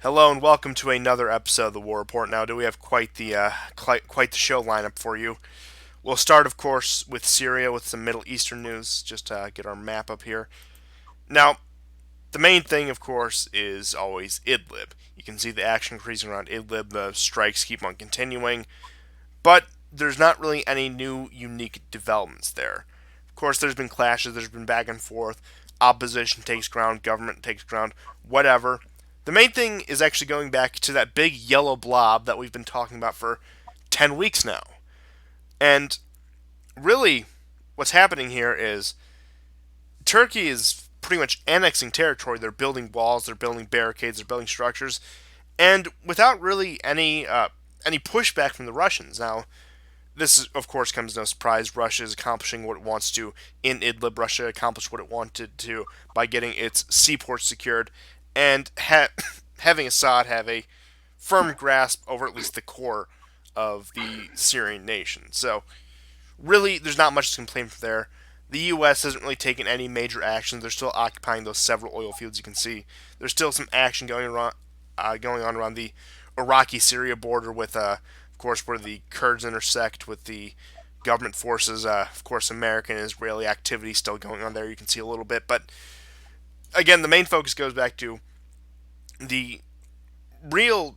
Hello and welcome to another episode of the War Report. Now, do we have quite the show lineup for you? We'll start, of course, with Syria with some Middle Eastern news, just to get our map up here. Now, the main thing, of course, is always Idlib. You can see the action increasing around Idlib. The strikes keep on continuing, but there's not really any new unique developments there. Of course, there's been clashes. There's been back and forth. Opposition takes ground. Government takes ground. Whatever. The main thing is actually going back to that big yellow blob that we've been talking about for 10 weeks now. And really, what's happening here is Turkey is pretty much annexing territory. They're building walls, they're building barricades, they're building structures, and without really any pushback from the Russians. Now, this, of course, comes as no surprise. Russia is accomplishing what it wants to in Idlib. Russia accomplished what it wanted to by getting its seaports secured and having Assad have a firm grasp over at least the core of the Syrian nation. So, really, there's not much to complain from there. The U.S. hasn't really taken any major action. They're still occupying those several oil fields you can see. There's still some action going on around the Iraqi-Syria border with, of course, where the Kurds intersect with the government forces. Of course, American and Israeli activity still going on there. You can see a little bit, but again, the main focus goes back to the real,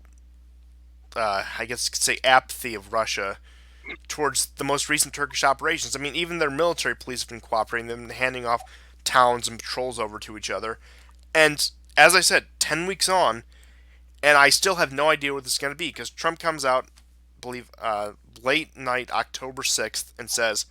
I guess you could say, apathy of Russia towards the most recent Turkish operations. I mean, even their military police have been cooperating. They've been handing off towns and patrols over to each other. And as I said, 10 weeks on, and I still have no idea what this is going to be because Trump comes out, I believe, late night October 6th and says,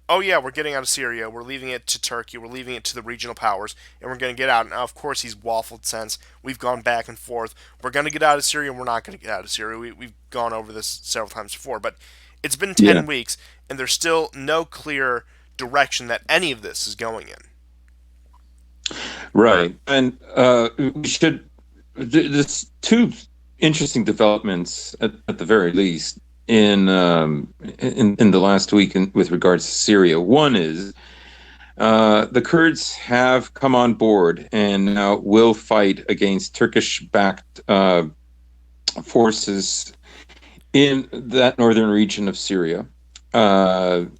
oh yeah, we're getting out of Syria, we're leaving it to Turkey, we're leaving it to the regional powers, and we're going to get out. Now, of course, he's waffled since. We've gone back and forth. We're going to get out of Syria, and we're not going to get out of Syria. We've gone over this several times before, but it's been Yeah, 10 weeks, and there's still no clear direction that any of this is going in. right. And we should. There's two interesting developments at the very least in the last week with regards to Syria. One is the Kurds have come on board and now will fight against Turkish-backed forces in that northern region of Syria,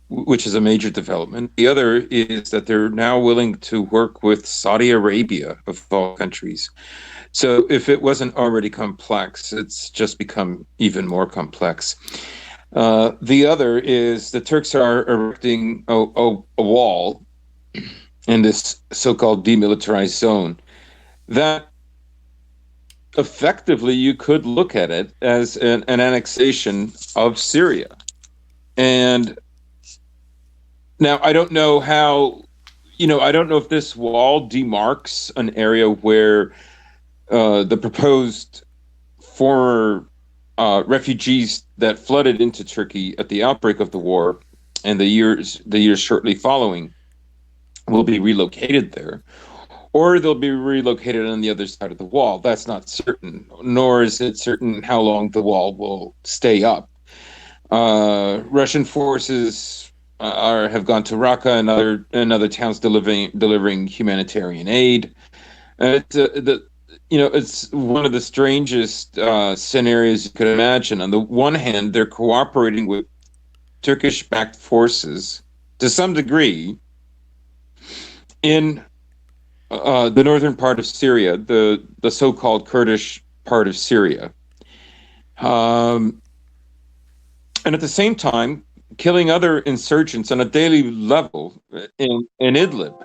which is a major development. The other is that they're now willing to work with Saudi Arabia, of all countries. So if it wasn't already complex, it's just become even more complex. The other is the Turks are erecting a wall in this so-called demilitarized zone that effectively you could look at it as an annexation of Syria. And now I don't know how, I don't know if this wall demarks an area where the proposed former refugees that flooded into Turkey at the outbreak of the war and the years shortly following will be relocated there, or they'll be relocated on the other side of the wall. That's not certain, nor is it certain how long the wall will stay up. Russian forces have gone to Raqqa and other towns delivering humanitarian aid. It's one of the strangest scenarios you could imagine. On the one hand, they're cooperating with Turkish-backed forces to some degree in the northern part of Syria, the so-called Kurdish part of Syria, um, and at the same time killing other insurgents on a daily level in Idlib.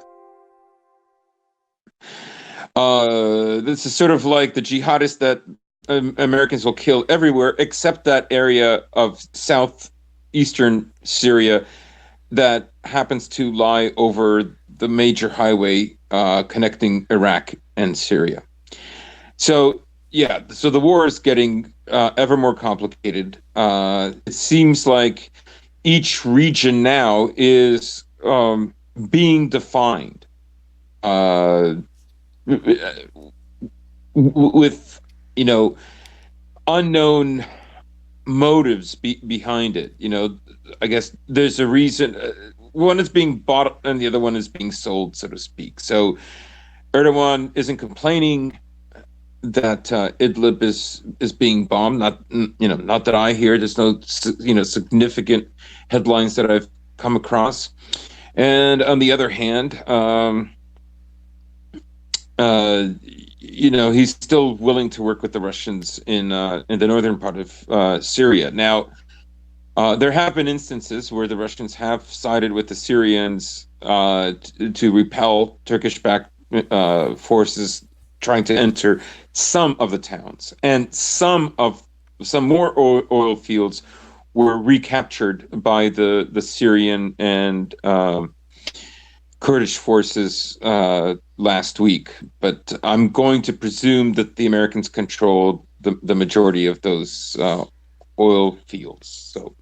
This is sort of like the jihadists that Americans will kill everywhere except that area of southeastern Syria that happens to lie over the major highway connecting Iraq and Syria. So, yeah, so the war is getting ever more complicated. It seems like each region now is being defined. Uh, with unknown motives behind it. I guess there's a reason. One is being bought and the other one is being sold, so to speak. So Erdogan isn't complaining that Idlib is being bombed. Not not that I hear. There's no significant headlines that I've come across. And on the other hand, he's still willing to work with the Russians in the northern part of Syria. Now, there have been instances where the Russians have sided with the Syrians to repel Turkish-backed forces trying to enter some of the towns, and some more oil fields were recaptured by the Syrian and Kurdish forces last week. But I'm going to presume that the Americans controlled the majority of those oil fields. So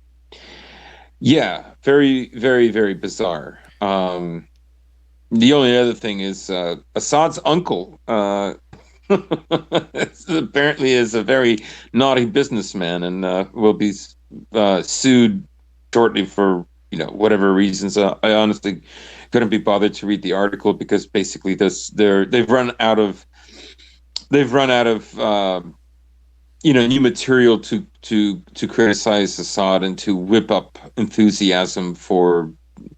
yeah, very, very, very bizarre. The only other thing is Assad's uncle apparently is a very naughty businessman and will be sued shortly for whatever reasons. I honestly couldn't be bothered to read the article because basically they've run out of new material to criticize Assad and to whip up enthusiasm for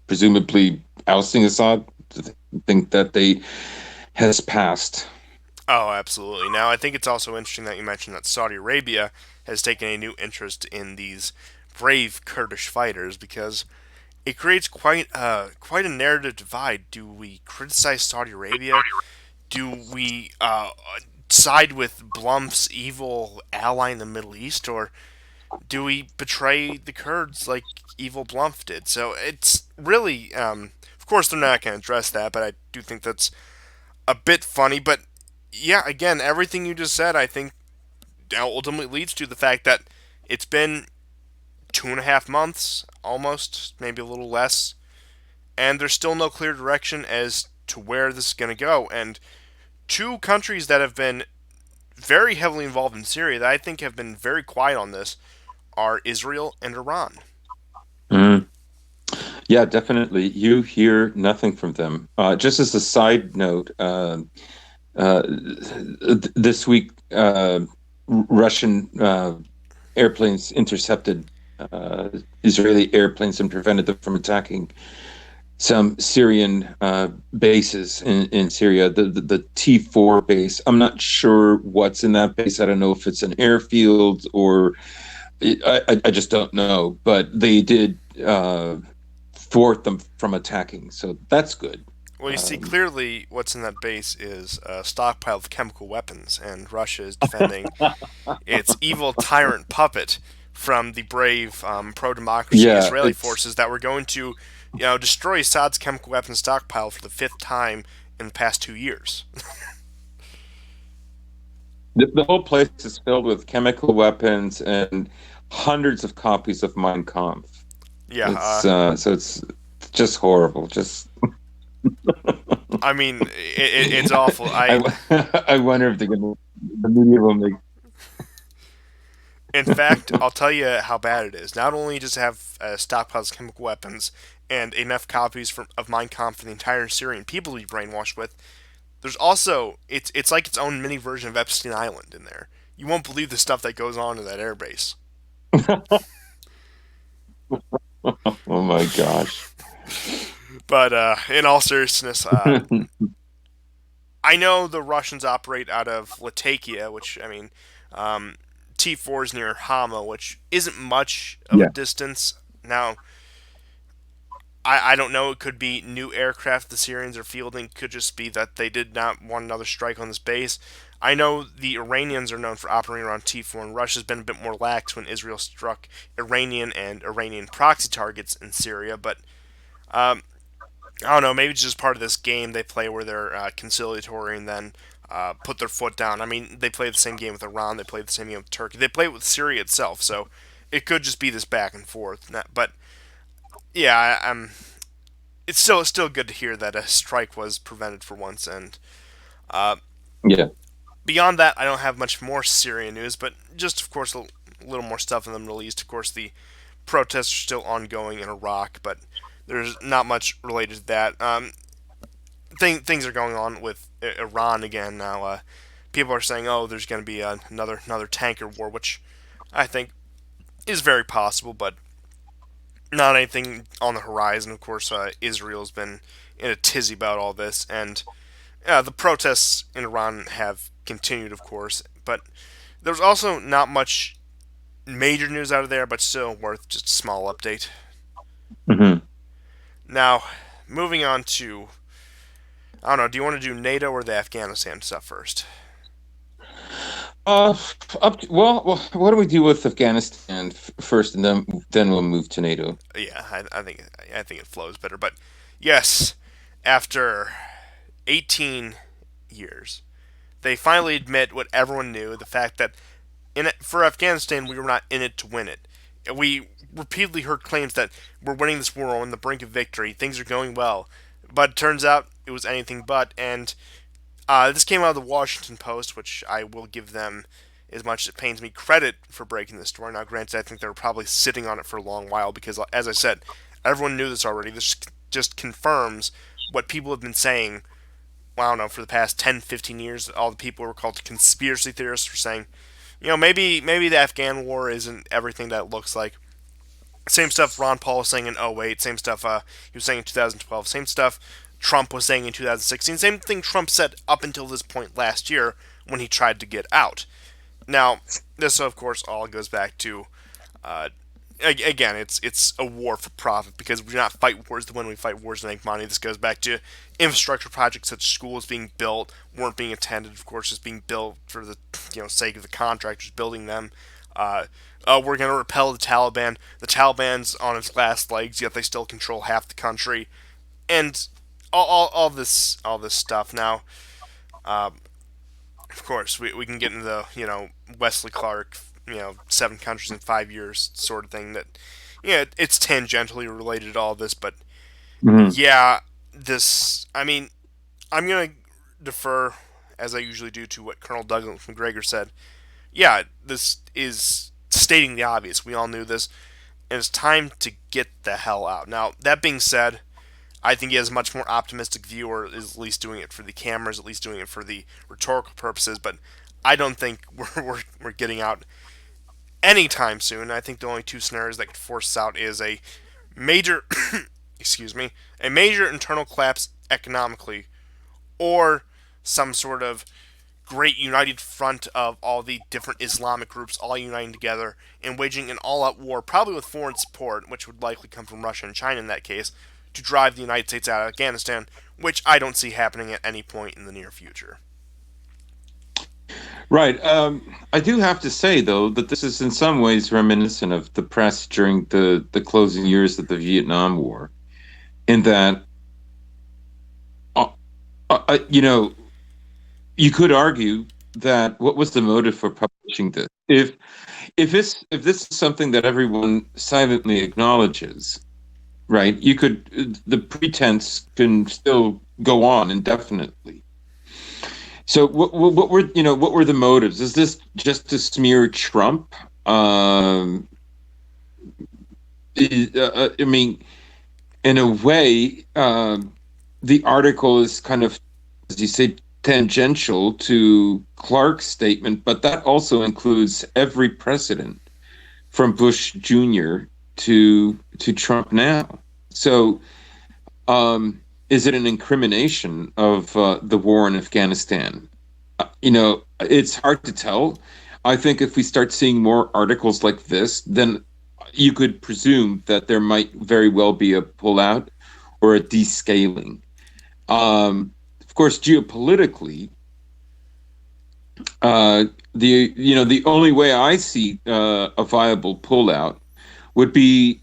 presumably ousting Assad. I think that they has passed. Oh, absolutely. Now, I think it's also interesting that you mentioned that Saudi Arabia has taken a new interest in these brave Kurdish fighters because it creates quite a narrative divide. Do we criticize Saudi Arabia? Do we side with Blump's evil ally in the Middle East, or do we betray the Kurds like evil Blump did? So it's really, of course, they're not going to address that, but I do think that's a bit funny. But yeah, again, everything you just said, I think ultimately leads to the fact that it's been 2.5 months, almost, maybe a little less, and there's still no clear direction as to where this is going to go. And two countries that have been very heavily involved in Syria that I think have been very quiet on this are Israel and Iran. Mm. Yeah, definitely. You hear nothing from them. Just as a side note, this week, Russian airplanes intercepted Israeli airplanes and prevented them from attacking some Syrian bases in Syria. The T4 base. I'm not sure what's in that base. I don't know if it's an airfield or I just don't know. But they did thwart them from attacking, so that's good. Well, you see, Um, clearly what's in that base is a stockpile of chemical weapons, and Russia is defending its evil tyrant puppet from the brave pro-democracy yeah, Israeli it's forces that were going to, destroy Assad's chemical weapons stockpile for the fifth time in the past 2 years. the whole place is filled with chemical weapons and hundreds of copies of Mein Kampf. Yeah, It's so it's just horrible. Just I mean, it's awful. I wonder if the media will make. In fact, I'll tell you how bad it is. Not only does it have stockpiles of chemical weapons and enough copies of Mein Kampf for the entire Syrian people to be brainwashed with, there's also it's like its own mini version of Epstein Island in there. You won't believe the stuff that goes on in that airbase. Oh my gosh. But in all seriousness, I know the Russians operate out of Latakia, which I mean, um, T4 is near Hama, which isn't much of a Yeah. distance. Now, I don't know. It could be new aircraft the Syrians are fielding. Could just be that they did not want another strike on this base. I know the Iranians are known for operating around T4, and Russia's been a bit more lax when Israel struck Iranian and Iranian proxy targets in Syria. But um, I don't know. Maybe it's just part of this game they play where they're conciliatory and then put their foot down. I mean, they play the same game with Iran. They play the same game with Turkey. They play it with Syria itself. So it could just be this back and forth. But yeah, it's still good to hear that a strike was prevented for once. And uh, Yeah. beyond that, I don't have much more Syria news, but just of course a little more stuff in the Middle East. Of course, the protests are still ongoing in Iraq, but there's not much related to that. Things are going on with Iran again now. people are saying, oh, there's going to be another tanker war, which I think is very possible, but not anything on the horizon. Of course, Israel's been in a tizzy about all this, and the protests in Iran have continued, of course, but there's also not much major news out of there, but still worth just a small update. Hmm. Now, moving on to, I don't know, do you want to do NATO or the Afghanistan stuff first? Uh, well, what do we do with Afghanistan first, and then we'll move to NATO. Yeah, I think it flows better, but yes, after 18 years, they finally admit what everyone knew: the fact that for Afghanistan, we were not in it to win it. We repeatedly heard claims that we're winning this war on the brink of victory, things are going well, but it turns out it was anything but. And this came out of the Washington Post, which I will give them, as much as it pains me, credit for breaking this story. Now, granted, I think they were probably sitting on it for a long while because, as I said, everyone knew this already. This just confirms what people have been saying, well, I don't know, for the past 10, 15 years. All the people who were called conspiracy theorists were saying, maybe the Afghan war isn't everything that it looks like. Same stuff Ron Paul was saying in '08. Same stuff he was saying in 2012. Same stuff Trump was saying in 2016. Same thing Trump said up until this point last year when he tried to get out. Now, this of course all goes back to uh, again, it's a war for profit because we do not fight wars to win. We fight wars to make money. This goes back to infrastructure projects such as schools being built weren't being attended. Of course, just being built for the sake of the contractors building them. Uh, we're going to repel the Taliban. The Taliban's on its last legs, yet they still control half the country, and all this stuff. Now, of course, we can get into the Wesley Clark, 7 countries in 5 years sort of thing. That it's tangentially related to all this, but Hmm. yeah, this. I mean, I'm gonna defer as I usually do to what Colonel Douglas McGregor said. Yeah, this is stating the obvious. We all knew this, and it's time to get the hell out. Now, that being said, I think he has a much more optimistic view, or is at least doing it for the cameras, at least doing it for the rhetorical purposes. But I don't think we're getting out anytime soon. I think the only two scenarios that could force us out is a major, excuse me, a major internal collapse economically, or some sort of great united front of all the different Islamic groups all uniting together and waging an all out war, probably with foreign support, which would likely come from Russia and China in that case, to drive the United States out of Afghanistan, which I don't see happening at any point in the near future. Right. I do have to say, though, that this is in some ways reminiscent of the press during the closing years of the Vietnam War, in that, uh, you know, you could argue that what was the motive for publishing this? If this is something that everyone silently acknowledges, right? The pretense can still go on indefinitely. So what were the motives? Is this just to smear Trump? Um, I mean, in a way, the article is kind of, as you say, tangential to Clark's statement, but that also includes every president from Bush Jr. to Trump now. So, is it an incrimination of the war in Afghanistan? It's hard to tell. I think if we start seeing more articles like this, then you could presume that there might very well be a pullout or a descaling. Of course, geopolitically, uh, the only way I see a viable pullout would be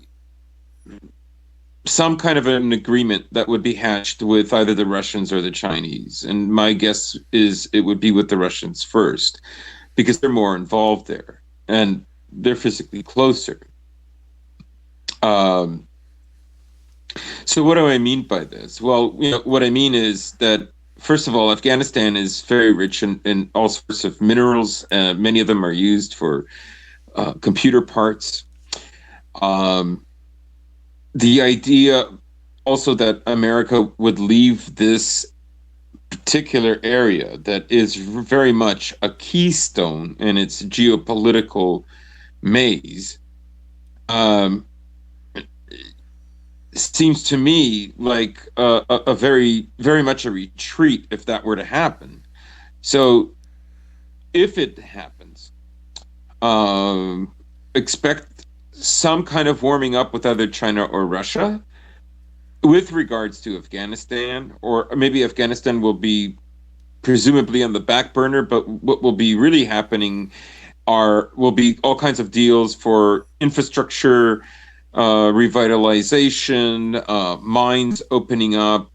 some kind of an agreement that would be hatched with either the Russians or the Chinese. And my guess is it would be with the Russians first because they're more involved there and they're physically closer. Um, so what do I mean by this? Well, what I mean is that first of all, Afghanistan is very rich in all sorts of minerals. Many of them are used for computer parts. Um, the idea also that America would leave this particular area that is very much a keystone in its geopolitical maze, um, seems to me like a very, very much a retreat if that were to happen. So if it happens, um, expect some kind of warming up with either China or Russia with regards to Afghanistan, or maybe Afghanistan will be presumably on the back burner, but what will be really happening are will be all kinds of deals for infrastructure, revitalization, mines opening up.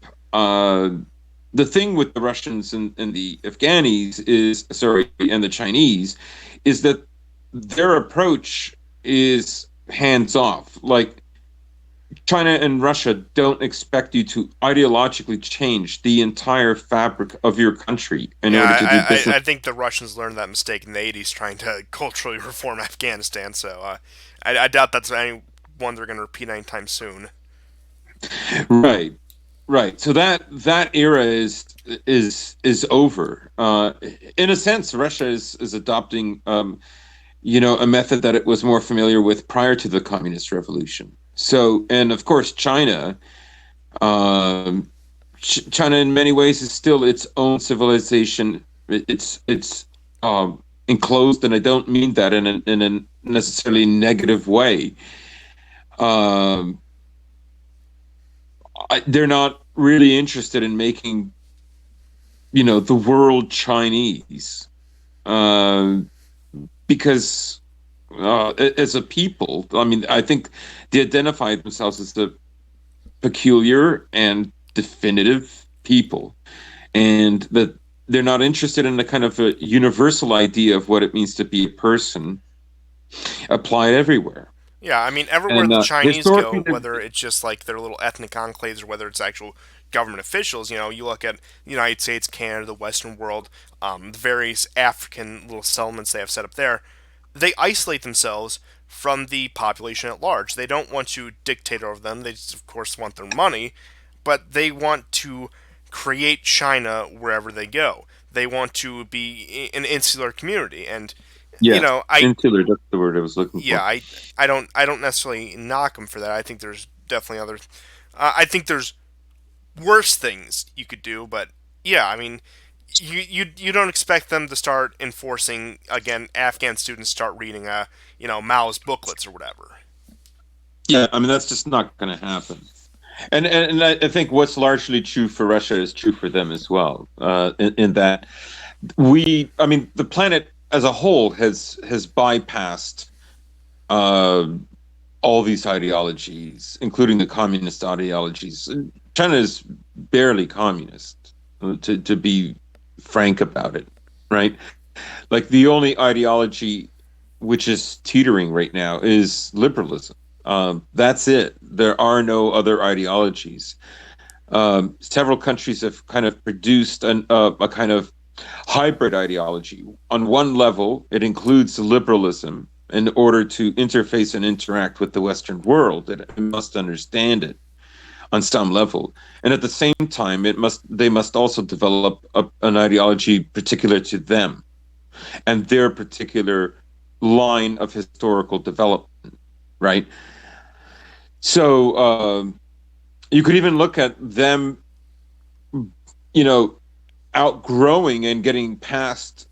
The thing with the Russians and the Afghanis is, sorry, and the Chinese, is that their approach is hands off. Like China and Russia don't expect you to ideologically change the entire fabric of your country in Yeah, order to do business. I think the Russians learned that mistake in the '80s, trying to culturally reform Afghanistan. So I doubt that's anyone they're going to repeat anytime soon. Right. Right. So that era is over. In a sense, Russia is adopting a method that it was more familiar with prior to the communist revolution. So, and of course, um, China in many ways is still its own civilization. It's enclosed, and I don't mean that in a necessarily negative way. Um, they're not really interested in making the world Chinese, uh, because as a people, I mean, I think they identify themselves as the peculiar and definitive people, and that they're not interested in the kind of a universal idea of what it means to be a person applied everywhere. Yeah, I mean, everywhere And the Chinese go, historically, whether it's just like their little ethnic enclaves or whether it's actual government officials, you look at the United States, Canada, the Western world, the various African little settlements they have set up there, they isolate themselves from the population at large. They don't want to dictate over them. They just, of course, want their money, but they want to create China wherever they go. They want to be an insular community, and yes, I insular, that's the word I was looking yeah, for. I don't necessarily knock them for that. I think there's definitely other. I think there's worse things you could do, but yeah, I mean, you don't expect them to start enforcing again. Afghan students start reading Mao's booklets or whatever. Yeah, I mean that's just not going to happen. And I think what's largely true for Russia is true for them as well. In that I mean, the planet as a whole has bypassed uh, all these ideologies, including the communist ideologies. China is barely communist, to be frank about it, right? Like the only ideology which is teetering right now is liberalism. That's it. There are no other ideologies. Several countries have kind of produced a kind of hybrid ideology. On one level, it includes liberalism in order to interface and interact with the Western world. It must understand it on some level, and at the same time, they must also develop an ideology particular to them and their particular line of historical development, right? So you could even look at them, you know, outgrowing and getting past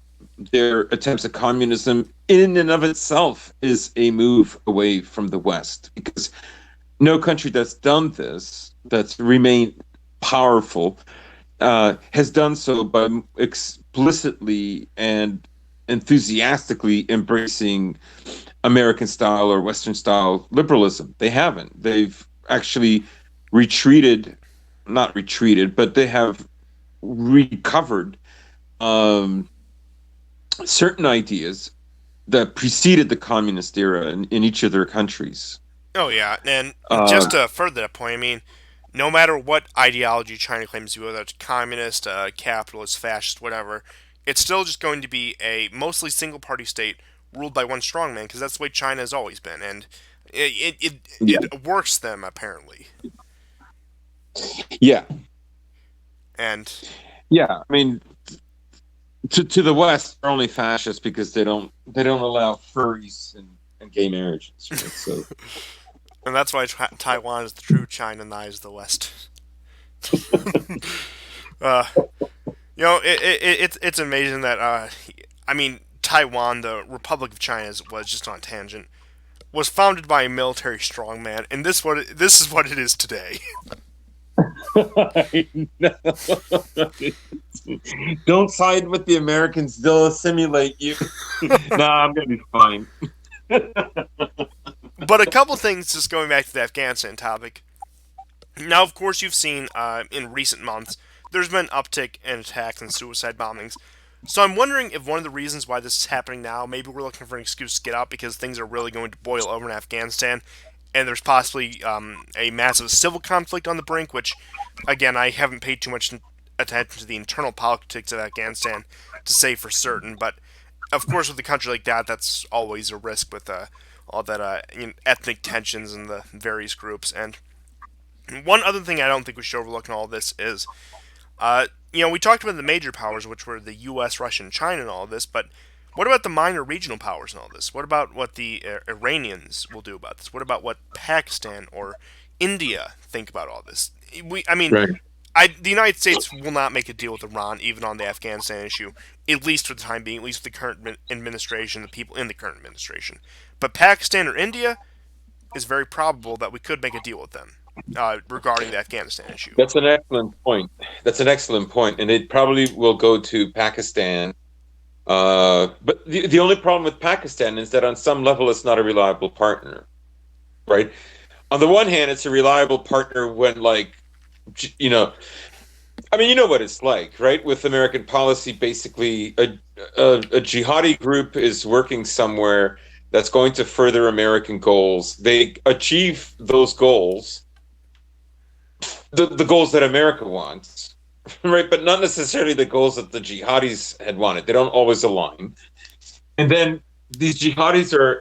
their attempts at communism in and of itself is a move away from the West, because no country that's done this, that's remained powerful, has done so by explicitly and enthusiastically embracing American style or Western style liberalism. They haven't. They've actually retreated, not retreated, but they have recovered um, certain ideas that preceded the communist era in each of their countries. Oh yeah, and just Uh, to further that point, I mean, no matter what ideology China claims to be, whether it's communist, capitalist, fascist, whatever, it's still just going to be a mostly single-party state ruled by one strongman because that's the way China has always been, and yeah, it works them apparently. yeah, And Yeah, I mean, to the West, they're only fascist because they don't allow furries and gay marriages, right? So And that's why Taiwan is the true China and I is the West. Uh, it's amazing that I mean Taiwan, the Republic of China, was just on a tangent. Was founded by a military strongman, and this is what it is today. I know. Don't side with the Americans; they'll assimilate you. Nah, I'm gonna be fine. But a couple things, just going back to the Afghanistan topic. Now, of course, you've seen in recent months there's been an uptick in attacks and suicide bombings. So I'm wondering if one of the reasons why this is happening now, maybe we're looking for an excuse to get out because things are really going to boil over in Afghanistan, and there's possibly a massive civil conflict on the brink. Which, again, I haven't paid too much attention to the internal politics of Afghanistan to say for certain. But of course, with a country like that, that's always a risk with all that ethnic tensions and the various groups. And one other thing I don't think we should overlook in all this is, we talked about the major powers, which were the U.S., Russia, and China, and all of this, but what about the minor regional powers and all this? What about what the Iranians will do about this? What about what Pakistan or India think about all this? I mean, Right. the United States will not make a deal with Iran, even on the Afghanistan issue, at least for the time being, at least with the current administration, the people in the current administration. But Pakistan or India is very probable that we could make a deal with them regarding the Afghanistan issue. That's an excellent point. That's an excellent point, and it probably will go to Pakistan. But the only problem with Pakistan is that on some level, it's not a reliable partner, right? On the one hand, it's a reliable partner when, like, you know, I mean, you know what it's like, right? With American policy, basically, a jihadi group is working somewhere that's going to further American goals. They achieve those goals, the goals that America wants, right? But not necessarily the goals that the jihadis had wanted. They don't always align. And then these jihadis are,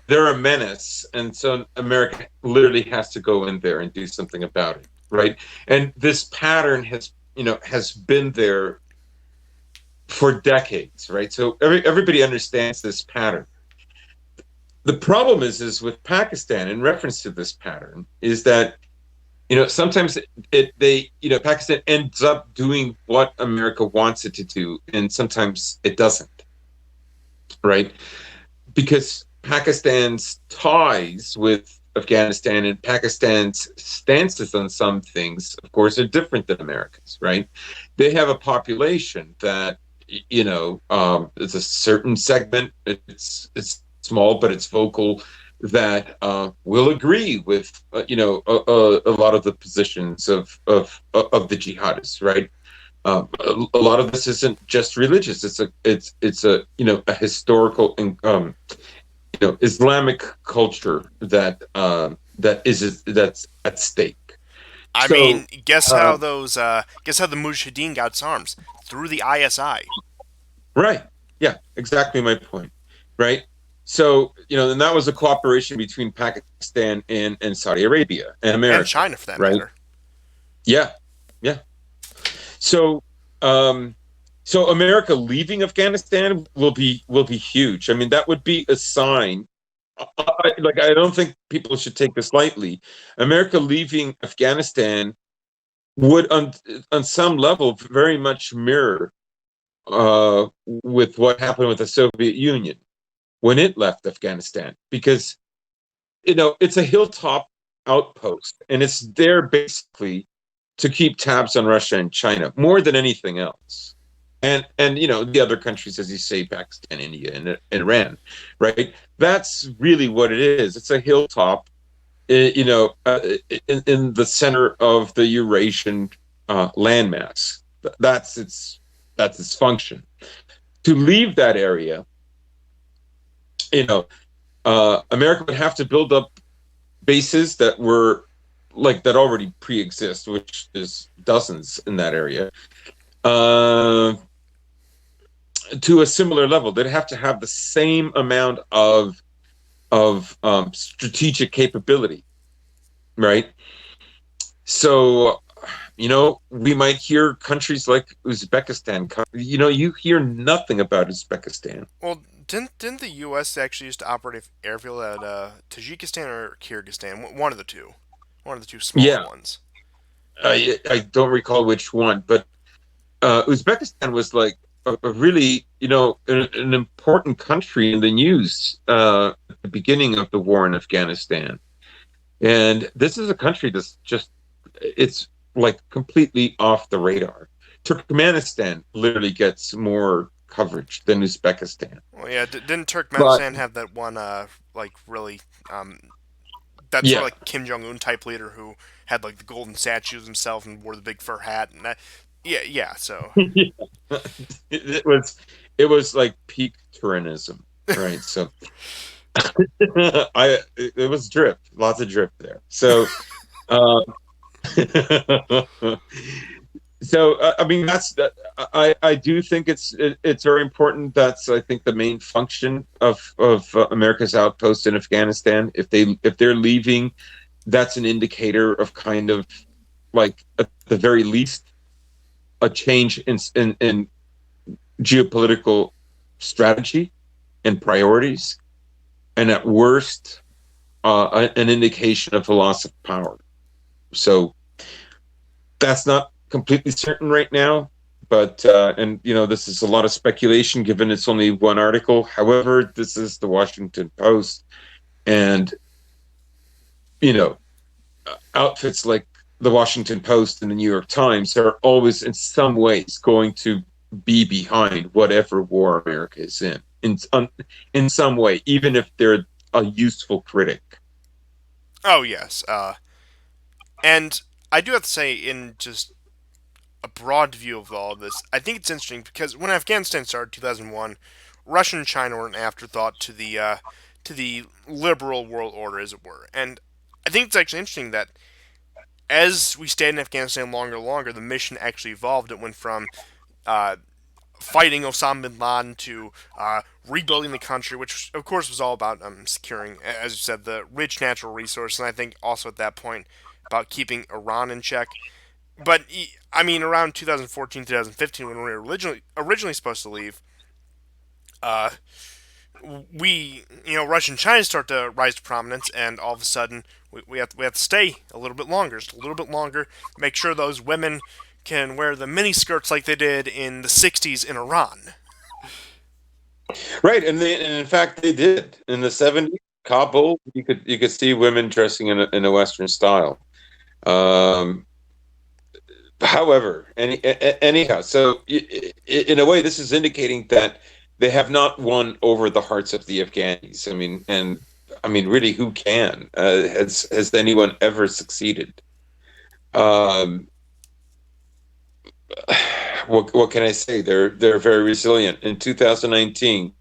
they're a menace, and so America literally has to go in there and do something about it, right? And this pattern has been there for decades, right? So everybody understands this pattern. The problem is with Pakistan, in reference to this pattern, is that sometimes Pakistan ends up doing what America wants it to do, and sometimes it doesn't, right? Because Pakistan's ties with Afghanistan and Pakistan's stances on some things, of course, are different than America's, right? They have a population that, it's a certain segment. It's small, but it's vocal, that will agree with, a lot of the positions of the jihadists, right? A lot of this isn't just religious. It's a historical and Islamic culture that's at stake. I So mean, guess how the Mujahideen got its arms through the ISI right, yeah, exactly my point, right? So and that was a cooperation between Pakistan and Saudi Arabia and and America, China for that right? matter. Yeah, yeah. So, um, so America leaving Afghanistan will be huge. I mean, that would be a sign. I don't think people should take this lightly. America leaving Afghanistan would, on some level, very much mirror with what happened with the Soviet Union when it left Afghanistan, because it's a hilltop outpost, and it's there basically to keep tabs on Russia and China more than anything else. And the other countries, as you say, Pakistan, India, and Iran, right? That's really what it is. It's a hilltop, in the center of the Eurasian landmass. That's its function. To leave that area, America would have to build up bases that already pre-exist, which is dozens in that area, uh, to a similar level. They'd have to have the same amount of strategic capability, right? So we might hear countries like Uzbekistan. You hear nothing about Uzbekistan. Well, didn't the U.S. actually used to operate an airfield at Tajikistan or Kyrgyzstan? One of the two smaller Yeah, ones. I don't recall which one, but Uzbekistan was like a really, an important country in the news at the beginning of the war in Afghanistan. And this is a country that's it's like completely off the radar. Turkmenistan literally gets more coverage than Uzbekistan. Well, yeah, didn't But Turkmenistan have that one like really that sort of yeah, like Kim Jong Un type leader who had like the golden statues himself and wore the big fur hat and that. Yeah, yeah. So it was like peak Turanism, right? So it was drift, lots of drift there. So uh, I mean, I do think it's very important. That's, I think, the main function of America's outpost in Afghanistan. If they're leaving, that's an indicator of kind of, like, at the very least, a change in geopolitical strategy and priorities, and at worst, an indication of a loss of power. So that's not completely certain right now, but and this is a lot of speculation given it's only one article. However, this is the Washington Post, and you know outfits like the Washington Post and the New York Times are always in some ways going to be behind whatever war America is in some way, even if they're a useful critic. oh yes, and I do have to say in just a broad view of all of this, I think it's interesting because when Afghanistan started 2001, Russia and China were an afterthought to the liberal world order, as it were. And I think it's actually interesting that as we stayed in Afghanistan longer and longer, the mission actually evolved. It went from uh, fighting Osama bin Laden to rebuilding the country, which of course was all about securing, as you said, the rich natural resources, and I think also at that point about keeping Iran in check. But I mean, around 2014, 2015, when we were originally supposed to leave, uh, Russia and China start to rise to prominence, and all of a sudden we have to stay a little bit longer, just a little bit longer, make sure those women can wear the mini skirts like they did in the '60s in Iran. Right, and in fact they did in the '70s. Kabul, you could see women dressing in a Western style. Um, However, anyhow, so in a way, this is indicating that they have not won over the hearts of the Afghanis. I mean, really, who can? Has anyone ever succeeded? Um, what can I say? They're very resilient. In 2019,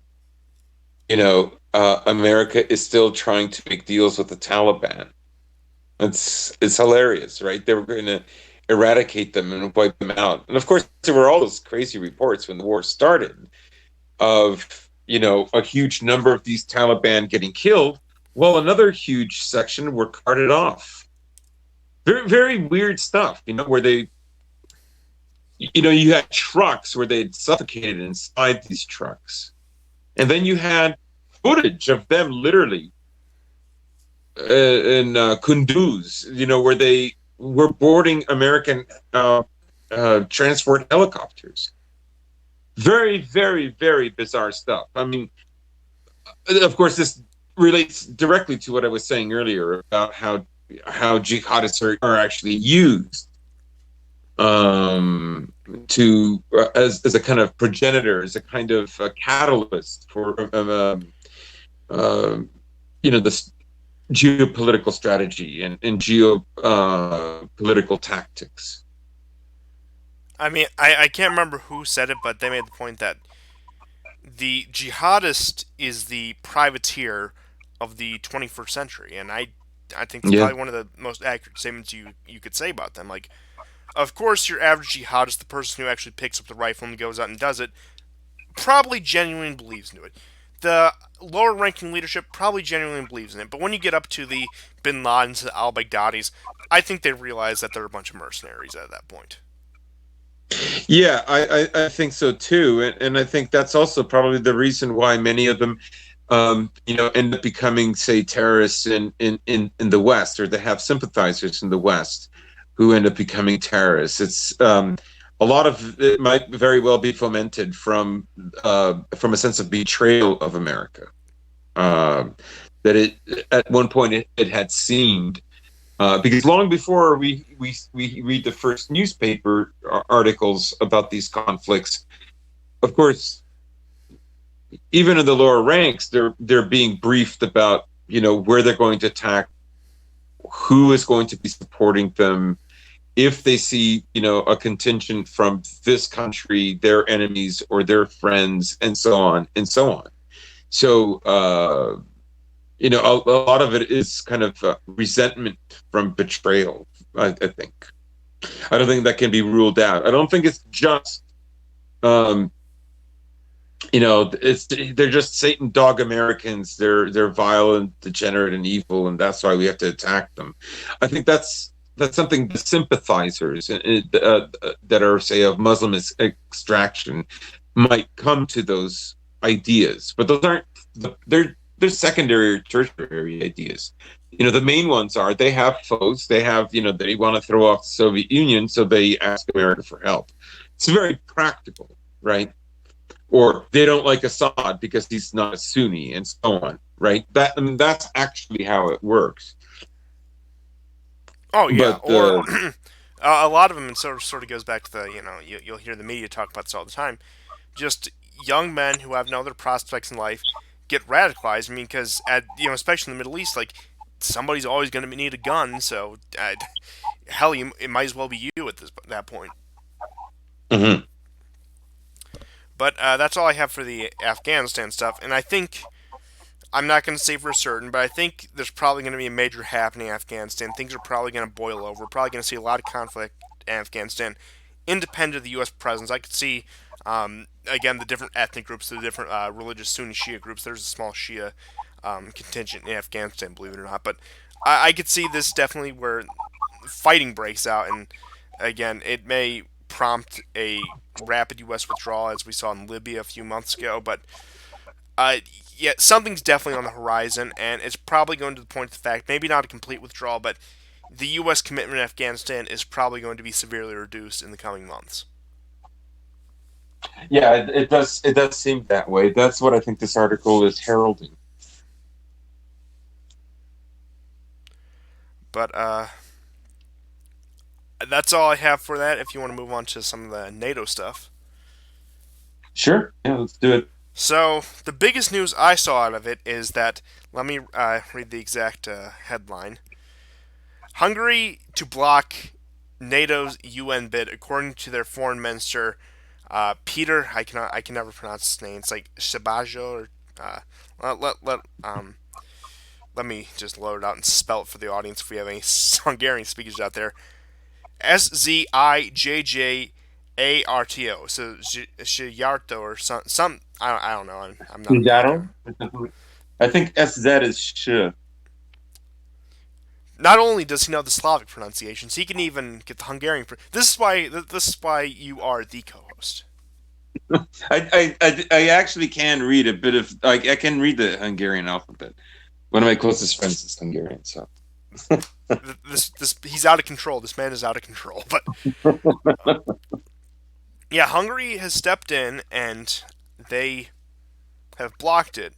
America is still trying to make deals with the Taliban. It's hilarious, right? They were going to eradicate them and wipe them out. And of course, there were all those crazy reports when the war started of, a huge number of these Taliban getting killed. Well, another huge section were carted off. Very, very weird stuff, where you had trucks where they'd suffocated inside these trucks. And then you had footage of them literally in Kunduz, where they were boarding American transport helicopters. Very, very, very bizarre stuff. I mean, of course, this relates directly to what I was saying earlier about how jihadists are actually used as a kind of progenitor, as a kind of catalyst for this geopolitical strategy and geopolitical tactics. I mean, I can't remember who said it, but they made the point that the jihadist is the privateer of the 21st century, and I think it's Yeah. probably one of the most accurate statements you could say about them. Like, of course, your average jihadist, the person who actually picks up the rifle and goes out and does it, probably genuinely believes in it. The lower ranking leadership probably genuinely believes in it, but when you get up to the Bin Ladens, the al Baghdadis, I think they realize that they're a bunch of mercenaries at that point. Yeah, I think so too, and I think that's also probably the reason why many of them, end up becoming, say, terrorists in the West, or they have sympathizers in the West who end up becoming terrorists. It's a lot of it might very well be fomented from a sense of betrayal of America. Um, that it at one point it had seemed because long before we read the first newspaper articles about these conflicts, of course, even in the lower ranks, they're being briefed about where they're going to attack, who is going to be supporting them. If they see a contingent from this country, their enemies or their friends, and so on and so on. So a lot of it is kind of resentment from betrayal. I think. I don't think that can be ruled out. I don't think it's just, um, they're just Satan dog Americans. They're violent, degenerate, and evil, and that's why we have to attack them. I think that's something the sympathizers that are, say, of Muslim extraction might come to those ideas, but those aren't. They're secondary or tertiary ideas. The main ones are they have foes. They have, they want to throw off the Soviet Union, so they ask America for help. It's very practical, right? Or they don't like Assad because he's not a Sunni, and so on, right? That's actually how it works. Oh yeah, But or a lot of them, and sort of goes back to the you'll hear the media talk about this all the time. Just young men who have no other prospects in life get radicalized. I mean, because at especially in the Middle East, like somebody's always going to need a gun, so hell, it might as well be you at that point. mhm. But that's all I have for the Afghanistan stuff, and I think I'm not going to say for certain, but I think there's probably going to be a major happening in Afghanistan. Things are probably going to boil over. We're probably going to see a lot of conflict in Afghanistan, independent of the U.S. presence. I could see, again, the different ethnic groups, the different religious Sunni Shia groups. There's a small Shia contingent in Afghanistan, believe it or not. But I could see this definitely where fighting breaks out, and again, it may prompt a rapid U.S. withdrawal, as we saw in Libya a few months ago. But uh, yeah, something's definitely on the horizon, and it's probably going to the point of the fact, maybe not a complete withdrawal, but the U.S. commitment in Afghanistan is probably going to be severely reduced in the coming months. Yeah, it does. It does seem that way. That's what I think this article is heralding. But that's all I have for that. If you want to move on to some of the NATO stuff. Sure. Yeah, let's do it. So the biggest news I saw out of it is that let me read the exact headline: Hungary to block NATO's UN bid, according to their foreign minister Peter. I can never pronounce his name. It's like Shabajo or let me just load it out and spell it for the audience if we have any Hungarian speakers out there. Szijjarto. So Szijjarto or some I don't know. I'm not American. Zaro? I think SZ is sh. Not only does he know the Slavic pronunciations, he can even get the Hungarian. This is why you are the co-host. I actually can read a bit of like I can read the Hungarian alphabet. One of my closest friends is Hungarian, so This he's out of control. This man is out of control. But yeah, Hungary has stepped in and they have blocked it.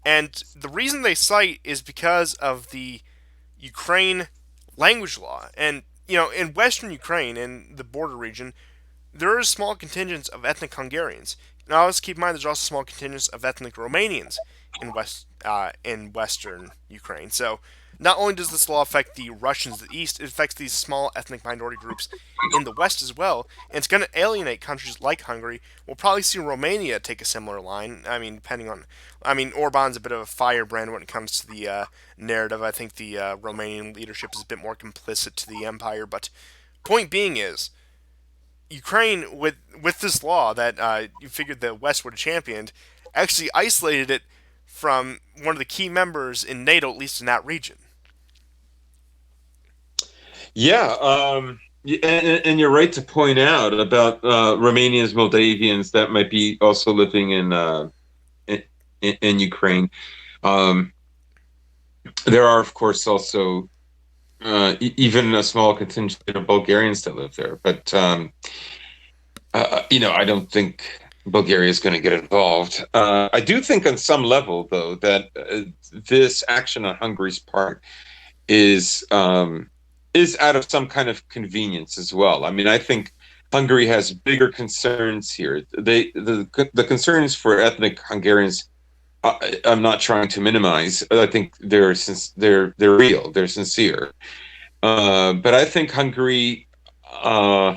And the reason they cite is because of the Ukraine language law. And in Western Ukraine, in the border region, there are small contingents of ethnic Hungarians. Now let's keep in mind there's also small contingents of ethnic Romanians in Western Ukraine. So not only does this law affect the Russians in the east, it affects these small ethnic minority groups in the west as well, and it's going to alienate countries like Hungary. We'll probably see Romania take a similar line. I mean, Orban's a bit of a firebrand when it comes to the narrative. I think the Romanian leadership is a bit more complicit to the empire, but point being is Ukraine with this law that you figured the West would have championed actually isolated it from one of the key members in NATO, at least in that region. Yeah, and you're right to point out about Romanians, Moldavians that might be also living in, in Ukraine. Um, there are, of course, also even a small contingent of Bulgarians that live there. But I don't think Bulgaria is going to get involved. I do think, on some level, though, that this action on Hungary's part is um, is out of some kind of convenience as well. I mean, I think Hungary has bigger concerns here. The concerns for ethnic Hungarians, I'm not trying to minimize. I think they're real. They're sincere. But I think Hungary, uh,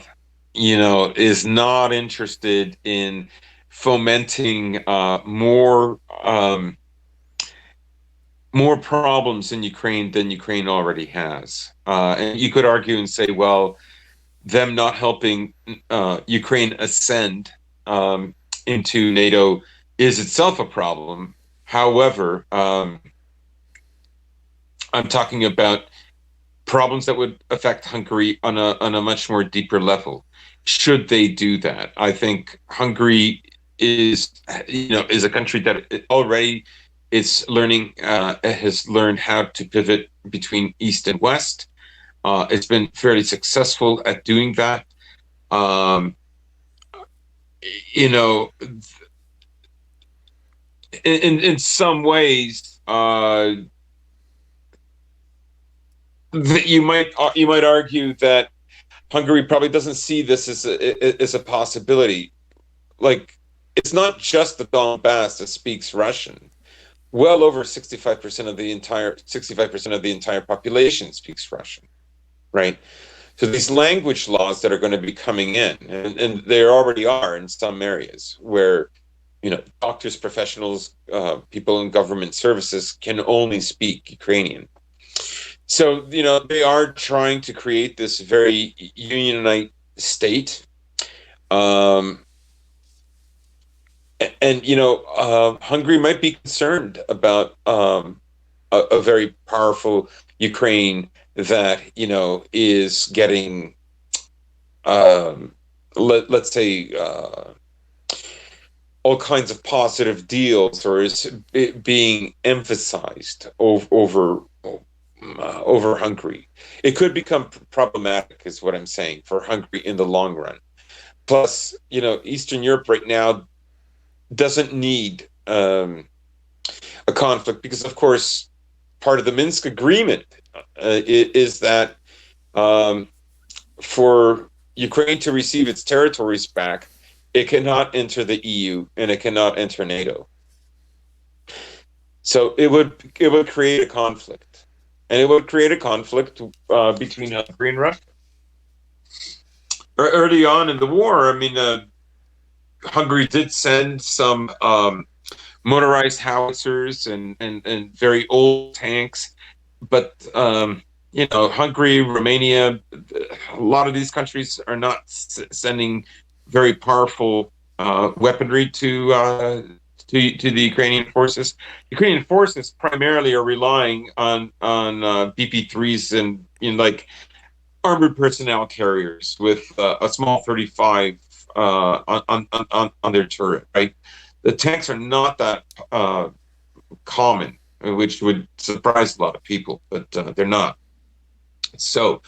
is not interested in fomenting more problems in Ukraine than Ukraine already has. And you could argue and say, well, them not helping Ukraine ascend into NATO is itself a problem. However, I'm talking about problems that would affect Hungary on a much more deeper level. Should they do that? I think Hungary is is a country that already is learning has learned how to pivot between east and west. It's been fairly successful at doing that. Um, you know, in some ways, you might argue that Hungary probably doesn't see this as a possibility. Like, it's not just the Donbass that speaks Russian. Well over 65% of the entire population speaks Russian, right? So these language laws that are going to be coming in, and there already are in some areas where doctors, professionals, people in government services can only speak Ukrainian. So they are trying to create this very unionite state. Um, and Hungary might be concerned about a very powerful Ukraine that is getting let's say all kinds of positive deals, or is being emphasized over Hungary. It could become problematic, is what I'm saying, for Hungary in the long run. Plus, Eastern Europe right now doesn't need a conflict because, of course, part of the Minsk agreement is that um, for Ukraine to receive its territories back, it cannot enter the EU and it cannot enter NATO. So it would create a conflict, and it would create a conflict between Hungary and Russia. Early on in the war, I mean, Hungary did send some motorized howitzers and very old tanks. But Hungary, Romania, a lot of these countries are not sending very powerful weaponry to the Ukrainian forces. Ukrainian forces primarily are relying on BP-3s and like armored personnel carriers with a small 35 on their turret. Right, the tanks are not that common, which would surprise a lot of people, but they're not. So,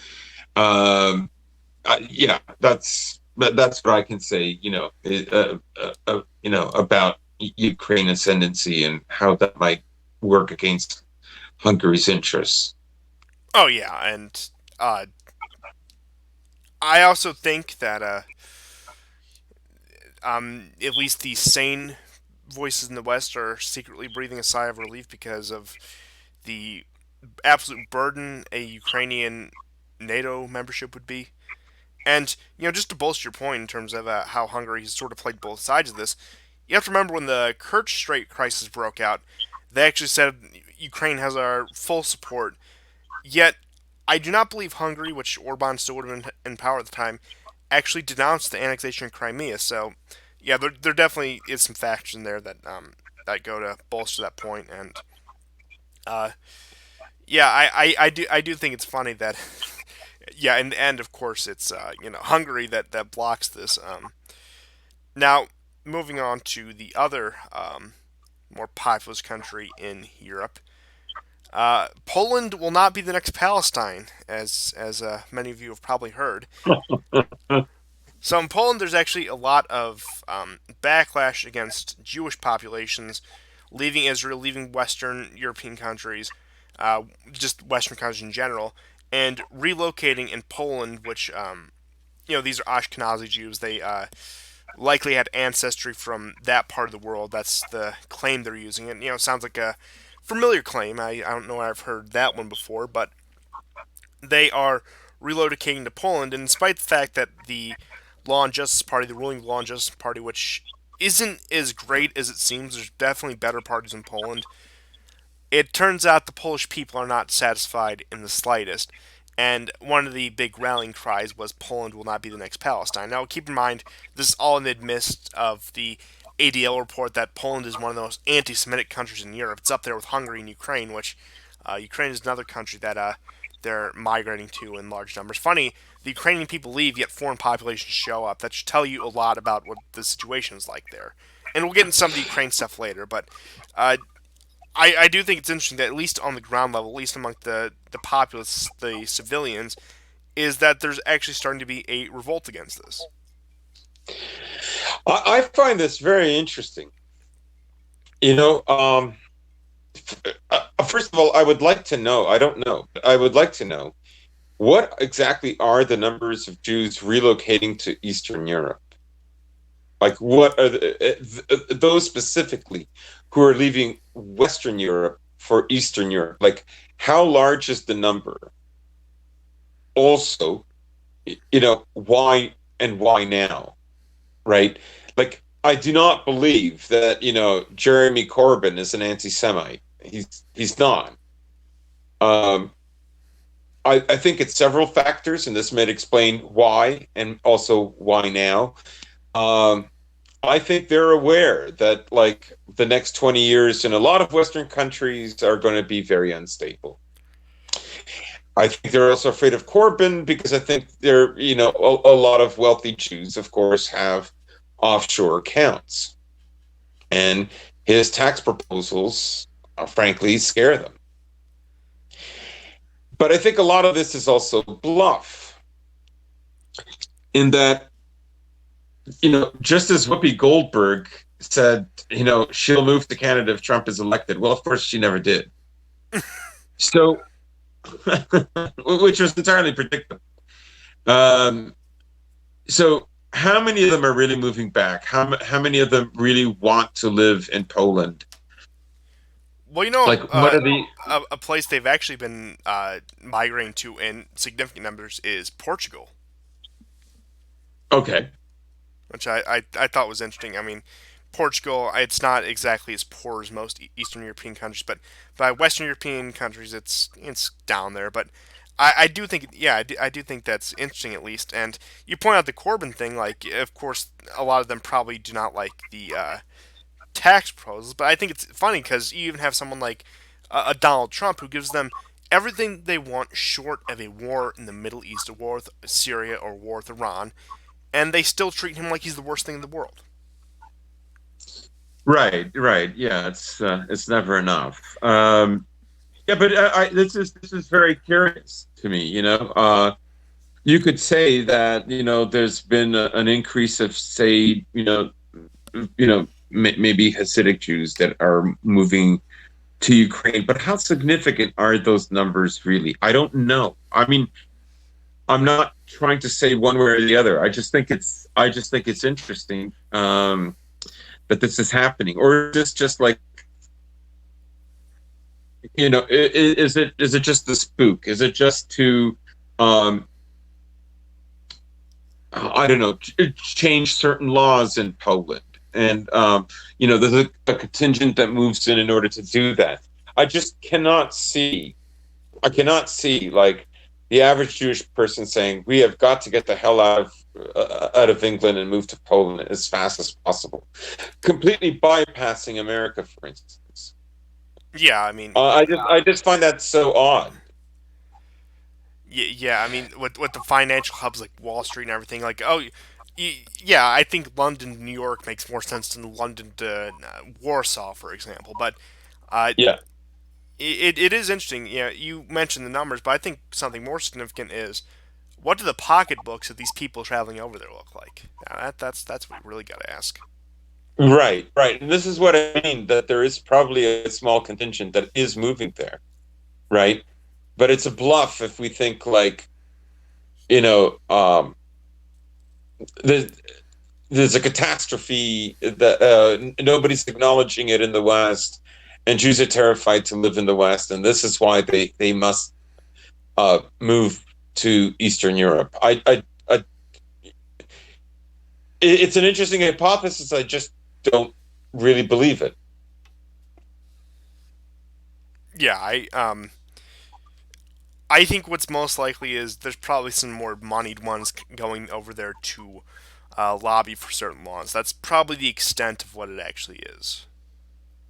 yeah, that's what I can say. About Ukraine ascendancy and how that might work against Hungary's interests. Oh yeah, and I also think that at least the sane voices in the West are secretly breathing a sigh of relief because of the absolute burden a Ukrainian NATO membership would be. And just to bolster your point in terms of how Hungary has sort of played both sides of this, you have to remember when the Kerch Strait crisis broke out, they actually said Ukraine has our full support. Yet, I do not believe Hungary, which Orban still would have been in power at the time, actually denounced the annexation of Crimea. So, Yeah, there definitely is some factors in there that that go to bolster that point, and uh, yeah, I do think it's funny that yeah, in the end, of course, it's Hungary that blocks this. Now, moving on to the other more populous country in Europe, Poland will not be the next Palestine, as many of you have probably heard. So in Poland, there's actually a lot of backlash against Jewish populations leaving Israel, leaving Western European countries, just Western countries in general, and relocating in Poland, which these are Ashkenazi Jews. They likely had ancestry from that part of the world. That's the claim they're using. And it sounds like a familiar claim. I don't know where I've heard that one before, but they are relocating to Poland, and despite the fact that the Law and Justice Party, the ruling Law and Justice Party, which isn't as great as it seems, there's definitely better parties in Poland. It turns out the Polish people are not satisfied in the slightest. And one of the big rallying cries was Poland will not be the next Palestine. Now, keep in mind, this is all in the midst of the ADL report that Poland is one of the most anti Semitic countries in Europe. It's up there with Hungary and Ukraine, which Ukraine is another country that they're migrating to in large numbers. Funny, the Ukrainian people leave, yet foreign populations show up. That should tell you a lot about what the situation is like there. And we'll get into some of the Ukraine stuff later, but uh, I do think it's interesting that at least on the ground level, at least among the populace, the civilians, is that there's actually starting to be a revolt against this. I find this very interesting. You know, first of all, I would like to know, I don't know, but I would like to know what exactly are the numbers of Jews relocating to Eastern Europe? Like, what are those specifically who are leaving Western Europe for Eastern Europe? Like, how large is the number? Also, why and why now? Right? Like, I do not believe that, Jeremy Corbyn is an anti-Semite. He's not. Um, I think it's several factors, and this might explain why and also why now. Um, I think they're aware that, like, the next 20 years in a lot of Western countries are going to be very unstable. I think they're also afraid of Corbyn because I think a lot of wealthy Jews, of course, have offshore accounts. And his tax proposals, frankly, scare them. But I think a lot of this is also bluff in that, just as Whoopi Goldberg said, she'll move to Canada if Trump is elected. Well, of course, she never did. So, which was entirely predictable. Um, so, how many of them are really moving back? How many of them really want to live in Poland? Well, Like, what are the a place they've actually been migrating to in significant numbers is Portugal, okay? which I thought was interesting. I mean, Portugal, it's not exactly as poor as most Eastern European countries, but by Western European countries, it's down there. But I do think, yeah, I do think that's interesting at least. And you point out the Corbyn thing, like, of course, a lot of them probably do not like the tax proposals, but I think it's funny because you even have someone like a Donald Trump who gives them everything they want short of a war in the Middle East, a war with Syria or war with Iran, and they still treat him like he's the worst thing in the world. right? Yeah, it's never enough. Yeah, but this is very curious to me. You could say that there's been an increase of, say, maybe Hasidic Jews that are moving to Ukraine, but how significant are those numbers really? I don't know. I mean, I'm not trying to say one way or the other. I just think it's interesting that this is happening, or is this just like, is it just the spook? Is it just to um, I don't know, change certain laws in Poland? And, there's a contingent that moves in order to do that. I just I cannot see, like, the average Jewish person saying, we have got to get the hell out of out of England and move to Poland as fast as possible, completely bypassing America, for instance. Yeah, I mean, I just find that so odd. yeah, I mean, with the financial hubs like Wall Street and everything, like, oh, yeah, I think London to New York makes more sense than London to Warsaw, for example. But uh, Yeah, it is interesting. Yeah, you mentioned the numbers, but I think something more significant is what do the pocketbooks of these people traveling over there look like? Now that's what we really got to ask. right, right. And this is what I mean, that there is probably a small contingent that is moving there, right? But it's a bluff if we think like, you know, there's, there's a catastrophe that nobody's acknowledging it in the West, and Jews are terrified to live in the West, and this is why they must move to Eastern Europe. It's an interesting hypothesis. I just don't really believe it. Yeah, I think what's most likely is there's probably some more moneyed ones going over there to lobby for certain laws. That's probably the extent of what it actually is.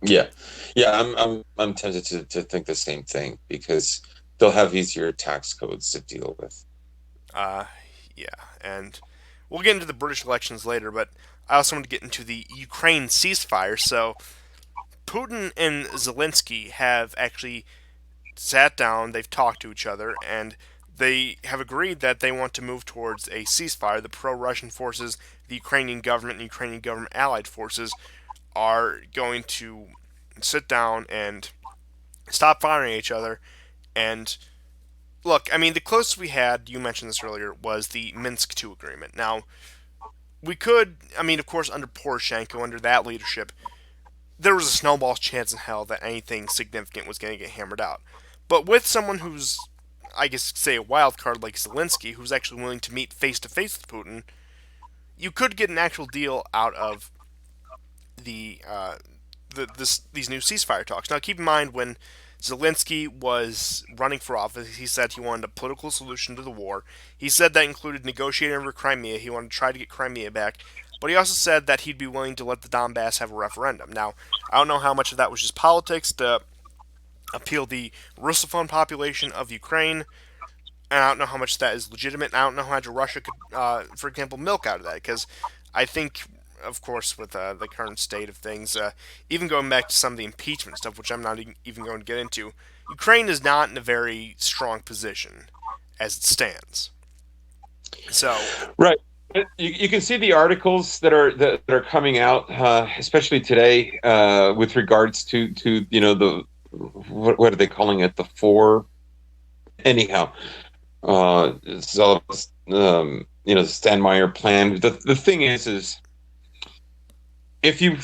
Yeah, yeah. I'm tempted to think the same thing because they'll have easier tax codes to deal with. Uh, yeah, and we'll get into the British elections later, but I also want to get into the Ukraine ceasefire. So Putin and Zelensky have actually sat down, they've talked to each other, and they have agreed that they want to move towards a ceasefire. The pro Russian forces, the Ukrainian government, and Ukrainian government allied forces are going to sit down and stop firing at each other. And look, I mean, the closest we had, you mentioned this earlier, was the Minsk II agreement. Now, we could, I mean, of course, under Poroshenko, under that leadership, there was a snowball's chance in hell that anything significant was going to get hammered out. But with someone who's, I guess, say a wild card like Zelensky, who's actually willing to meet face to face with Putin, you could get an actual deal out of the, these new ceasefire talks. Now, keep in mind when Zelensky was running for office, he said he wanted a political solution to the war. He said that included negotiating over Crimea. He wanted to try to get Crimea back. But he also said that he'd be willing to let the Donbass have a referendum. Now, I don't know how much of that was just politics to appeal the Russophone population of Ukraine, and I don't know how much that is legitimate. And I don't know how much Russia could, for example, milk out of that. Because I think, of course, with the current state of things, even going back to some of the impeachment stuff, which I'm not even going to get into, Ukraine is not in a very strong position as it stands. So, Right. You can see the articles that are coming out, especially today, with regards to the what are they calling it, the four? Anyhow, it's all the Steinmeier plan. The thing is if you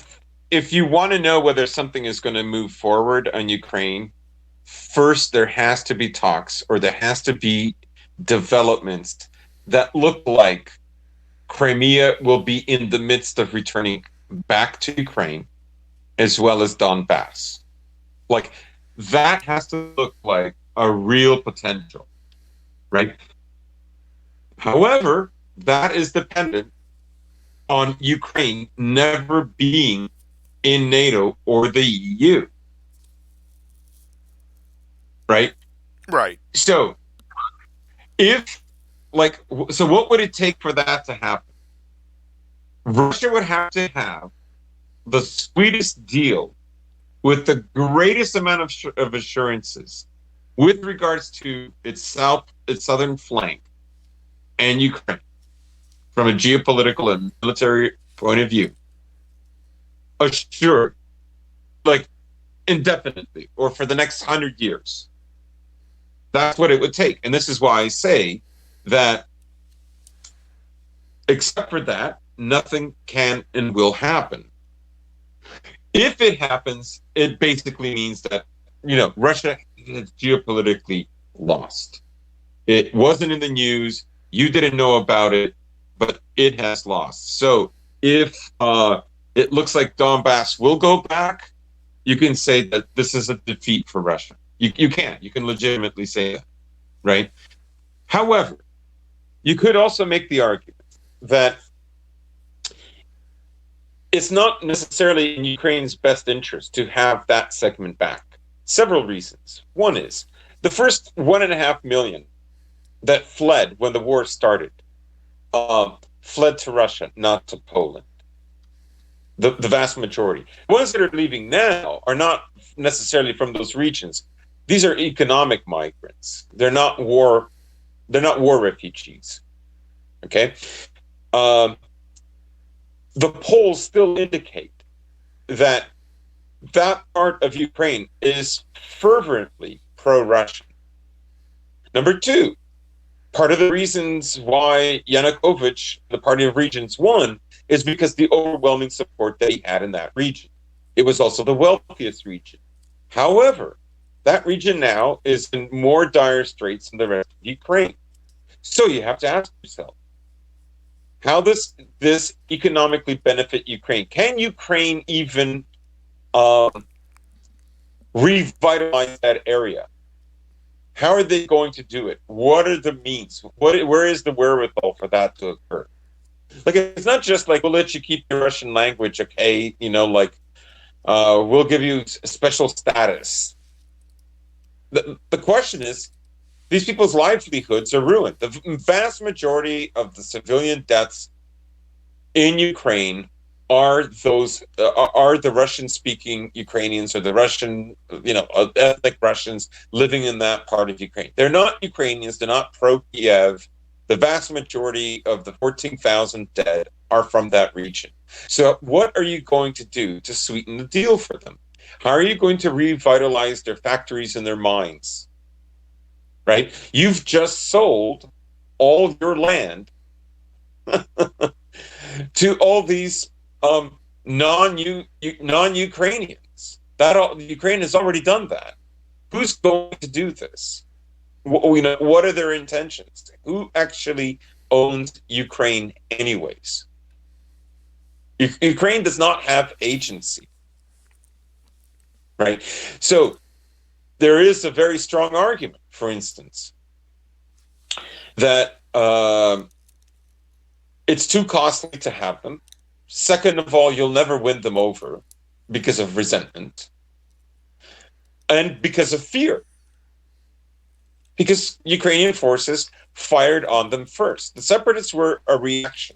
if you want to know whether something is going to move forward on Ukraine, first there has to be talks or there has to be developments that look like Crimea will be in the midst of returning back to Ukraine as well as Donbass. Like that has to look like a real potential, right? However, that is dependent on Ukraine never being in NATO or the EU, right? right, So, if so what would it take for that to happen? Russia would have to have the sweetest deal with the greatest amount of assurances with regards to its southern flank and Ukraine from a geopolitical and military point of view, assured, like indefinitely or for the next 100 years. That's what it would take. And this is why I say that, except for that, nothing can and will happen. If it happens, it basically means that, Russia has geopolitically lost. It wasn't in the news. You didn't know about it, but it has lost. So if it looks like Donbass will go back, you can say that this is a defeat for Russia. You can. You can legitimately say that, right? However, you could also make the argument that it's not necessarily in Ukraine's best interest to have that segment back. Several reasons. One is the first 1.5 million that fled when the war started fled to Russia, not to Poland. The vast majority. The ones that are leaving now are not necessarily from those regions. These are economic migrants. They're not war. They're not war refugees. Okay. Um, the polls still indicate that that part of Ukraine is fervently pro-Russian. Number two, part of the reasons why Yanukovych, the Party of Regions, won is because the overwhelming support that he had in that region. It was also the wealthiest region. However, that region now is in more dire straits than the rest of Ukraine. So you have to ask yourself, how does this economically benefit Ukraine? Can Ukraine even revitalize that area? How are they going to do it? What are the means? Where is the wherewithal for that to occur? Like, it's not just like, we'll let you keep your Russian language, okay? We'll give you special status. The question is, these people's livelihoods are ruined. The vast majority of the civilian deaths in Ukraine are the Russian-speaking Ukrainians or the Russian, ethnic Russians living in that part of Ukraine. They're not Ukrainians. They're not pro-Kiev. The vast majority of the 14,000 dead are from that region. So what are you going to do to sweeten the deal for them? How are you going to revitalize their factories and their mines? Right? You've just sold all your land to all these non-Ukrainians. Ukraine has already done that. Who's going to do this? What are their intentions? Who actually owns Ukraine anyways? Ukraine does not have agency, right? So there is a very strong argument, for instance, that it's too costly to have them. Second of all, you'll never win them over because of resentment and because of fear. Because Ukrainian forces fired on them first. The separatists were a reaction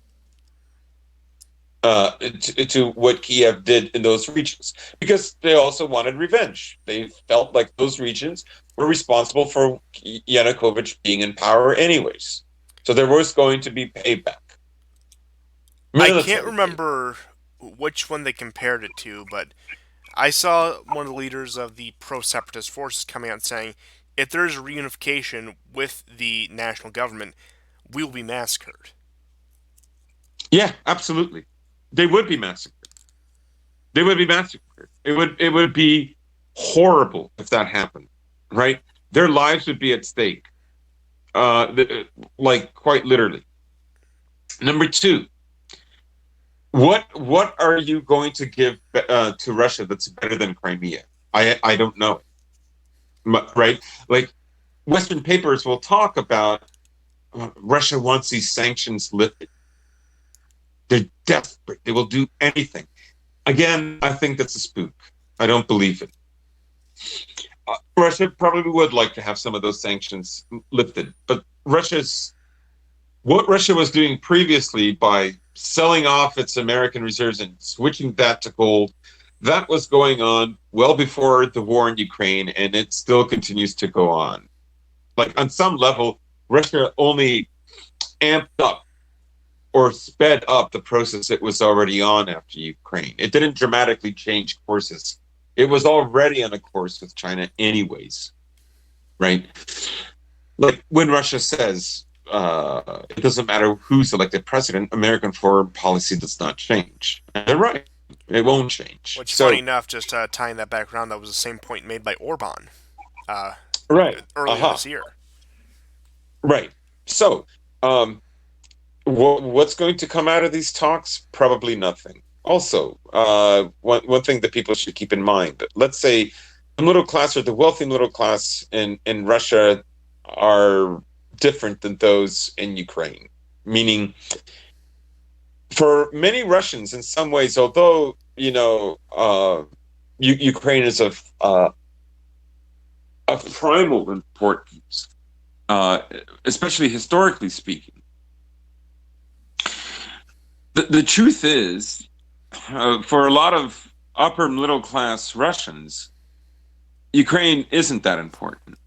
to what Kiev did in those regions, because they also wanted revenge. They felt like those regions were responsible for Yanukovych being in power anyways. So there was going to be payback. I can't remember which one they compared it to, but I saw one of the leaders of the pro-separatist forces coming out and saying, if there is a reunification with the national government, we will be massacred. Yeah, absolutely. They would be massacred. They would be massacred. It would be horrible if that happened, right? Their lives would be at stake, like quite literally. Number two, what are you going to give to Russia that's better than Crimea? I don't know, right? Like, Western papers will talk about Russia wants these sanctions lifted. They're desperate. They will do anything. Again, I think that's a spook. I don't believe it. Russia probably would like to have some of those sanctions lifted, but what Russia was doing previously by selling off its American reserves and switching that to gold, that was going on well before the war in Ukraine, and it still continues to go on. Like, on some level, Russia only amped up or sped up the process it was already on after Ukraine. It didn't dramatically change courses. It was already on a course with China anyways, right? Like, when Russia says it doesn't matter who's elected president, American foreign policy does not change. And they're right. It won't change. Which, funny enough, just tying that back around, that was the same point made by Orban right. earlier this year. Right. So, what's going to come out of these talks? Probably nothing. Also, one thing that people should keep in mind, let's say the middle class or the wealthy middle class in Russia are different than those in Ukraine. Meaning, for many Russians, in some ways, although Ukraine is of primal importance, uh, especially historically speaking. The truth is, for a lot of upper middle class Russians, Ukraine isn't that important.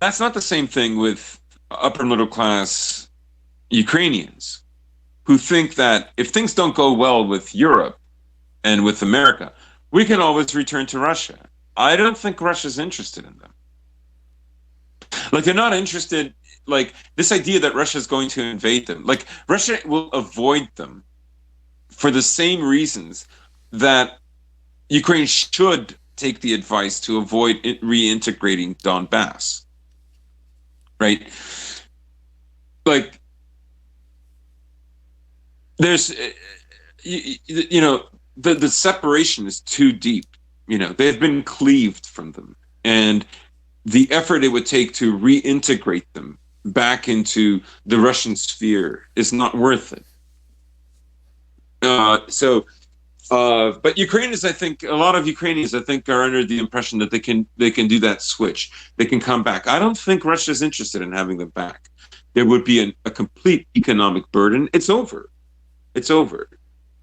That's not the same thing with upper middle class Ukrainians who think that if things don't go well with Europe and with America, we can always return to Russia. I don't think Russia's interested in them. Like they're not interested. Like this idea that Russia is going to invade them. Like Russia will avoid them for the same reasons that Ukraine should take the advice to avoid reintegrating Donbass. Right? Like there's the separation is too deep. They've been cleaved from them, and the effort it would take to reintegrate them back into the Russian sphere is not worth it. But Ukrainians, I think, a lot of Ukrainians, I think, are under the impression that they can do that switch. They can come back. I don't think Russia's interested in having them back. There would be a complete economic burden. It's over. It's over.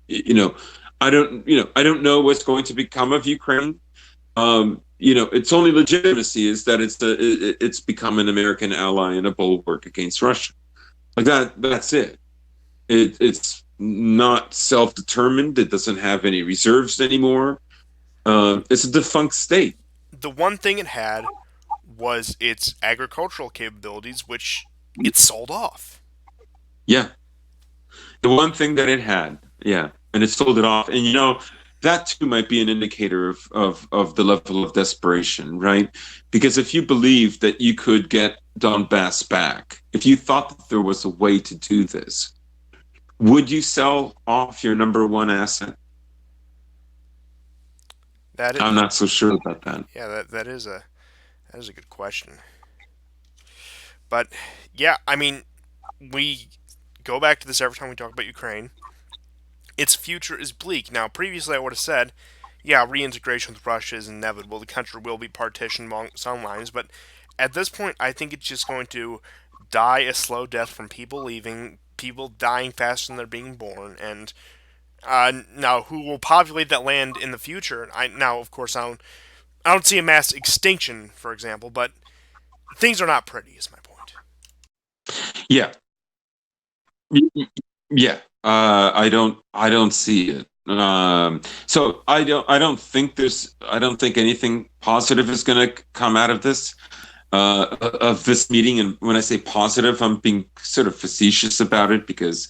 You know, I don't know what's going to become of Ukraine. Its only legitimacy is that it's become an American ally and a bulwark against Russia. Like that. That's it. It's not self-determined. It doesn't have any reserves anymore. It's a defunct state. The one thing it had was its agricultural capabilities, which it sold off. Yeah, the one thing that it had. Yeah, and it sold it off. And that too might be an indicator of the level of desperation, right? Because if you believe that you could get Donbass back, if you thought that there was a way to do this, would you sell off your number one asset? That I'm is, not so sure about that. yeah, that is a good question. But yeah, I mean, we go back to this every time we talk about Ukraine. Its future is bleak. Now, previously I would have said, yeah, reintegration with Russia is inevitable. The country will be partitioned along some lines, but at this point, I think it's just going to die a slow death from people leaving, people dying faster than they're being born, and now who will populate that land in the future? Of course, I don't see a mass extinction, for example, but things are not pretty. Is my point. Yeah, yeah. I don't see it. So I don't think anything positive is going to come out of this meeting. And when I say positive, I'm being sort of facetious about it because,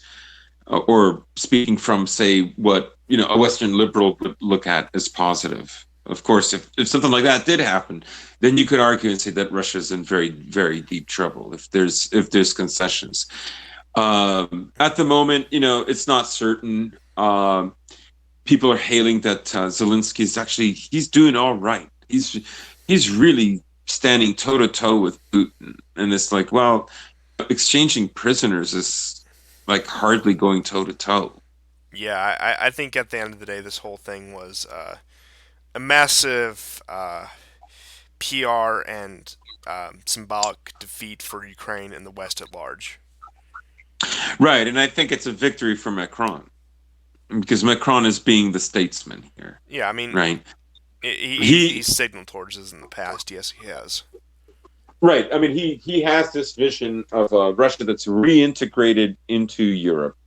or speaking from, say, what a Western liberal would look at as positive. Of course, if something like that did happen, then you could argue and say that Russia's in very, very deep trouble if there's concessions. At the moment, it's not certain. People are hailing that Zelensky is actually he's doing all right. He's really standing toe to toe with Putin, and it's like, well, exchanging prisoners is like hardly going toe to toe. Yeah, I think at the end of the day, this whole thing was a massive PR and symbolic defeat for Ukraine and the West at large. Right, and I think it's a victory for Macron because Macron is being the statesman here. Yeah, I mean, Right. he's He signaled towards this in the past. Yes, he has. Right. I mean, he has this vision of Russia that's reintegrated into Europe,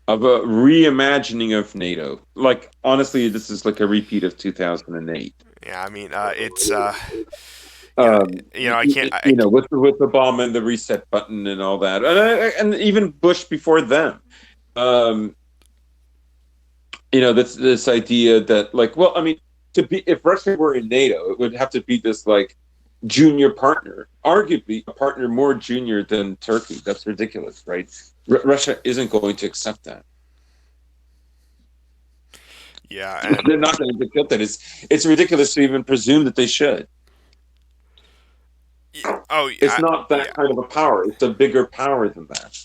of a reimagining of NATO. Like, honestly, this is like a repeat of 2008. Yeah, I mean, it's yeah, Um, I can't. with the bomb and the reset button and all that, and even Bush before them. Um, this idea that, like, well, I mean, to be if Russia were in NATO, it would have to be this like junior partner, arguably a partner more junior than Turkey. That's ridiculous, right? Russia isn't going to accept that. Yeah, and They're not going to accept that. It's ridiculous to even presume that they should. oh, It's not that yeah, kind of a power. It's a bigger power than that.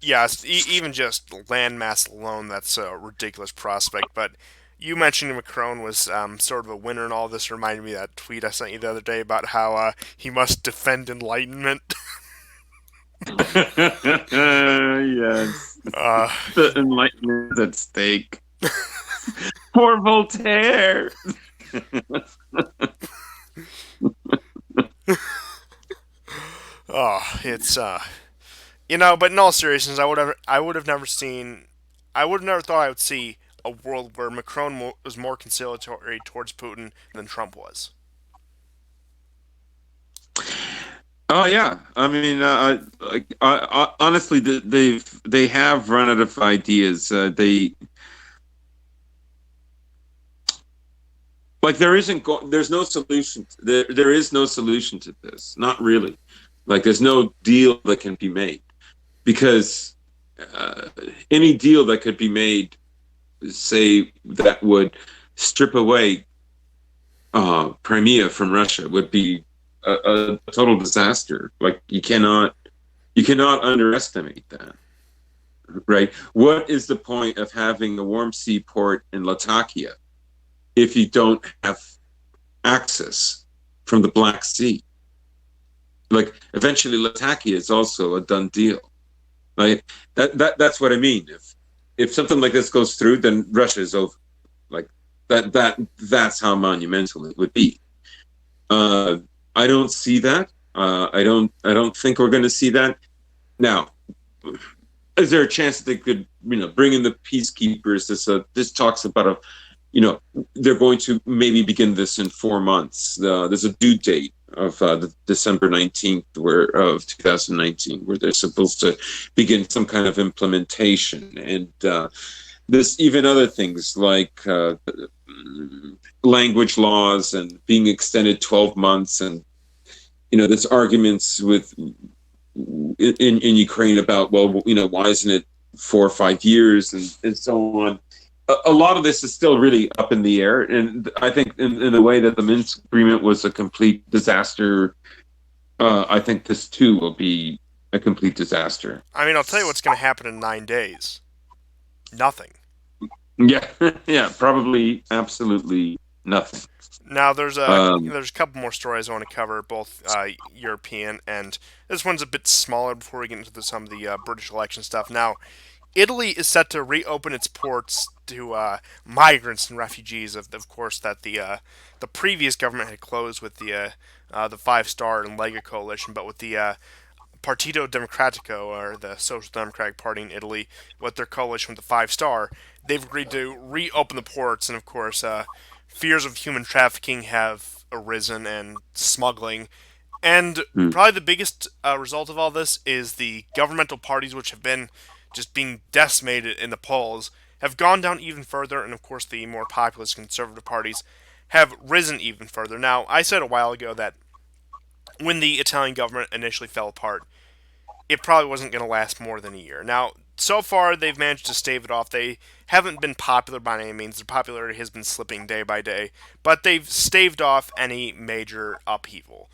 Yes, even just landmass alone, that's a ridiculous prospect. But you mentioning Macron was sort of a winner in all this reminded me of that tweet I sent you the other day about how he must defend enlightenment. Yes, uh, the Enlightenment is at stake. Poor Voltaire. oh, it's but in all seriousness, I would have never seen, I would have never thought I would see a world where Macron was more conciliatory towards Putin than Trump was. Oh yeah, I mean, honestly, they have run out of ideas. They like there's no solution. There is no solution to this. Not really. Like there's no deal that can be made because uh, any deal that could be made, say that would strip away Crimea from Russia, would be a total disaster. Like you cannot underestimate that, right? What is the point of having a warm seaport in Latakia if you don't have access from the Black Sea? Like eventually, Latakia is also a done deal. Like that's what I mean. If something like this goes through, then Russia is over. Like that's how monumental it would be. Uh, I don't see that. I don't think we're going to see that. Now, is there a chance that they could, bring in the peacekeepers? This talks about they're going to maybe begin this in 4 months. There's a due date of the December 19th of 2019 where they're supposed to begin some kind of implementation. And this even other things like language laws and being extended 12 months. And, there's arguments in Ukraine about, well, why isn't it 4 or 5 years and so on. A lot of this is still really up in the air, and I think in the way that the Minsk agreement was a complete disaster, I think this too will be a complete disaster. I mean, I'll tell you what's going to happen in 9 days. Nothing. Yeah, yeah, probably absolutely nothing. Now Um, there's a couple more stories I want to cover, both European and this one's a bit smaller before we get into some of the British election stuff. Now, Italy is set to reopen its ports to migrants and refugees. Of course, that the previous government had closed with the Five Star and Lega coalition, but with the Partito Democratico, or the Social Democratic Party in Italy, with their coalition with the Five Star, they've agreed to reopen the ports. And of course, fears of human trafficking have arisen and smuggling. And hmm. probably the biggest result of all this is the governmental parties, which have been just being decimated in the polls, have gone down even further. And of course, the more populist conservative parties have risen even further. Now, I said a while ago that when the Italian government initially fell apart, it probably wasn't going to last more than a year. Now, so far, they've managed to stave it off. They haven't been popular by any means. Their popularity has been slipping day by day, but they've staved off any major upheaval.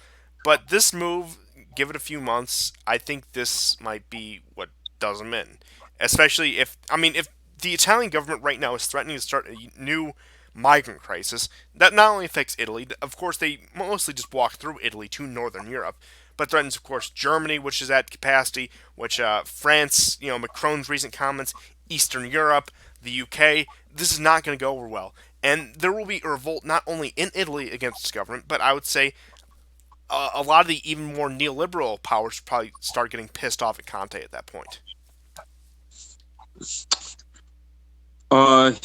But this move, give it a few months, I think this might be what does them in. Especially if the Italian government right now is threatening to start a new migrant crisis, that not only affects Italy, of course, they mostly just walk through Italy to northern Europe, but threatens, of course, Germany, which is at capacity, which France, Macron's recent comments, Eastern Europe, the UK. This is not going to go over well. And there will be a revolt not only in Italy against this government, but I would say a lot of the even more neoliberal powers probably start getting pissed off at Conte at that point.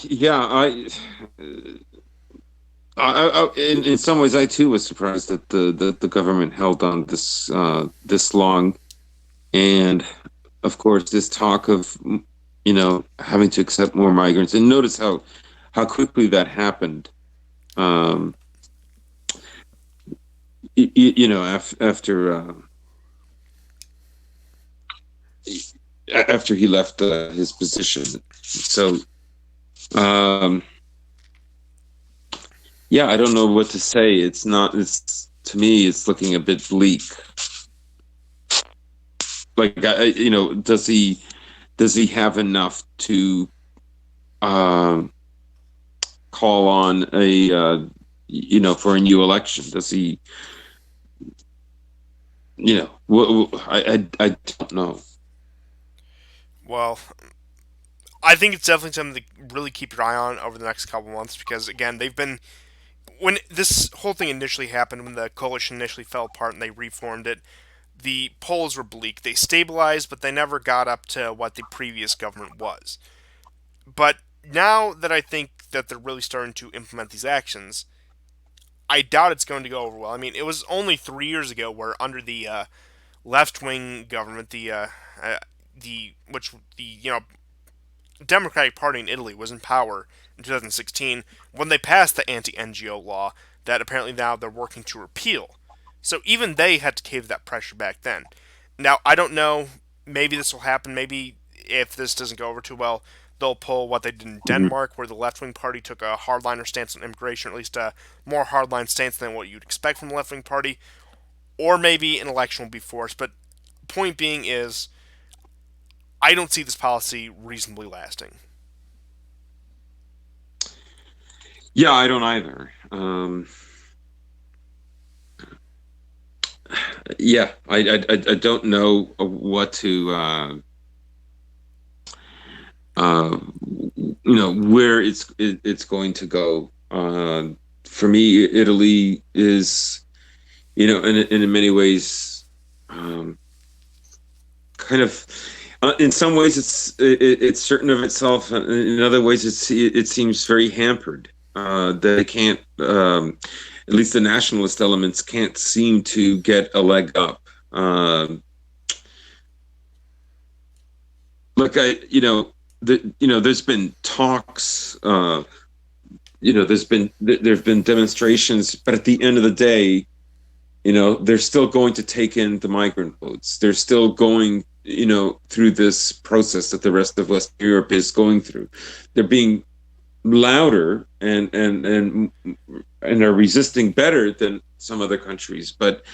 Yeah, in some ways, I too was surprised that the government held on this long, and of course, this talk of having to accept more migrants, and notice how quickly that happened. Um, after he left his position. So, um, yeah, I don't know what to say. It's not. It's to me, it's looking a bit bleak. Like, does he? does he have enough to um, call on for a new election? Does he, I don't know. Well, I think it's definitely something to really keep your eye on over the next couple months because again, they've been when this whole thing initially happened, when the coalition initially fell apart and they reformed it, the polls were bleak. They stabilized, but they never got up to what the previous government was. But now that I think that they're really starting to implement these actions, I doubt it's going to go over well. I mean, it was only 3 years ago where under the left wing government, the which the Democratic Party in Italy was in power in 2016 when they passed the anti-NGO law that apparently now they're working to repeal. So even they had to cave that pressure back then. Now I don't know. Maybe this will happen. Maybe if this doesn't go over too well, they'll pull what they did in Mhm. Denmark, where the left-wing party took a hardliner stance on immigration, or at least a more hardline stance than what you'd expect from the left-wing party. Or maybe an election will be forced. But point being is, I don't see this policy reasonably lasting. Yeah, I don't either. Yeah, I don't know what to where it's going to go. For me, Italy is, in many ways, um, kind of. In some ways, it's certain of itself. In other ways, it seems very hampered. They can't, at least the nationalist elements can't seem to get a leg up. Look, there's been talks. There've been demonstrations, but at the end of the day, they're still going to take in the migrant votes. They're still going, through this process that the rest of Western Europe is going through. They're being louder and are resisting better than some other countries. But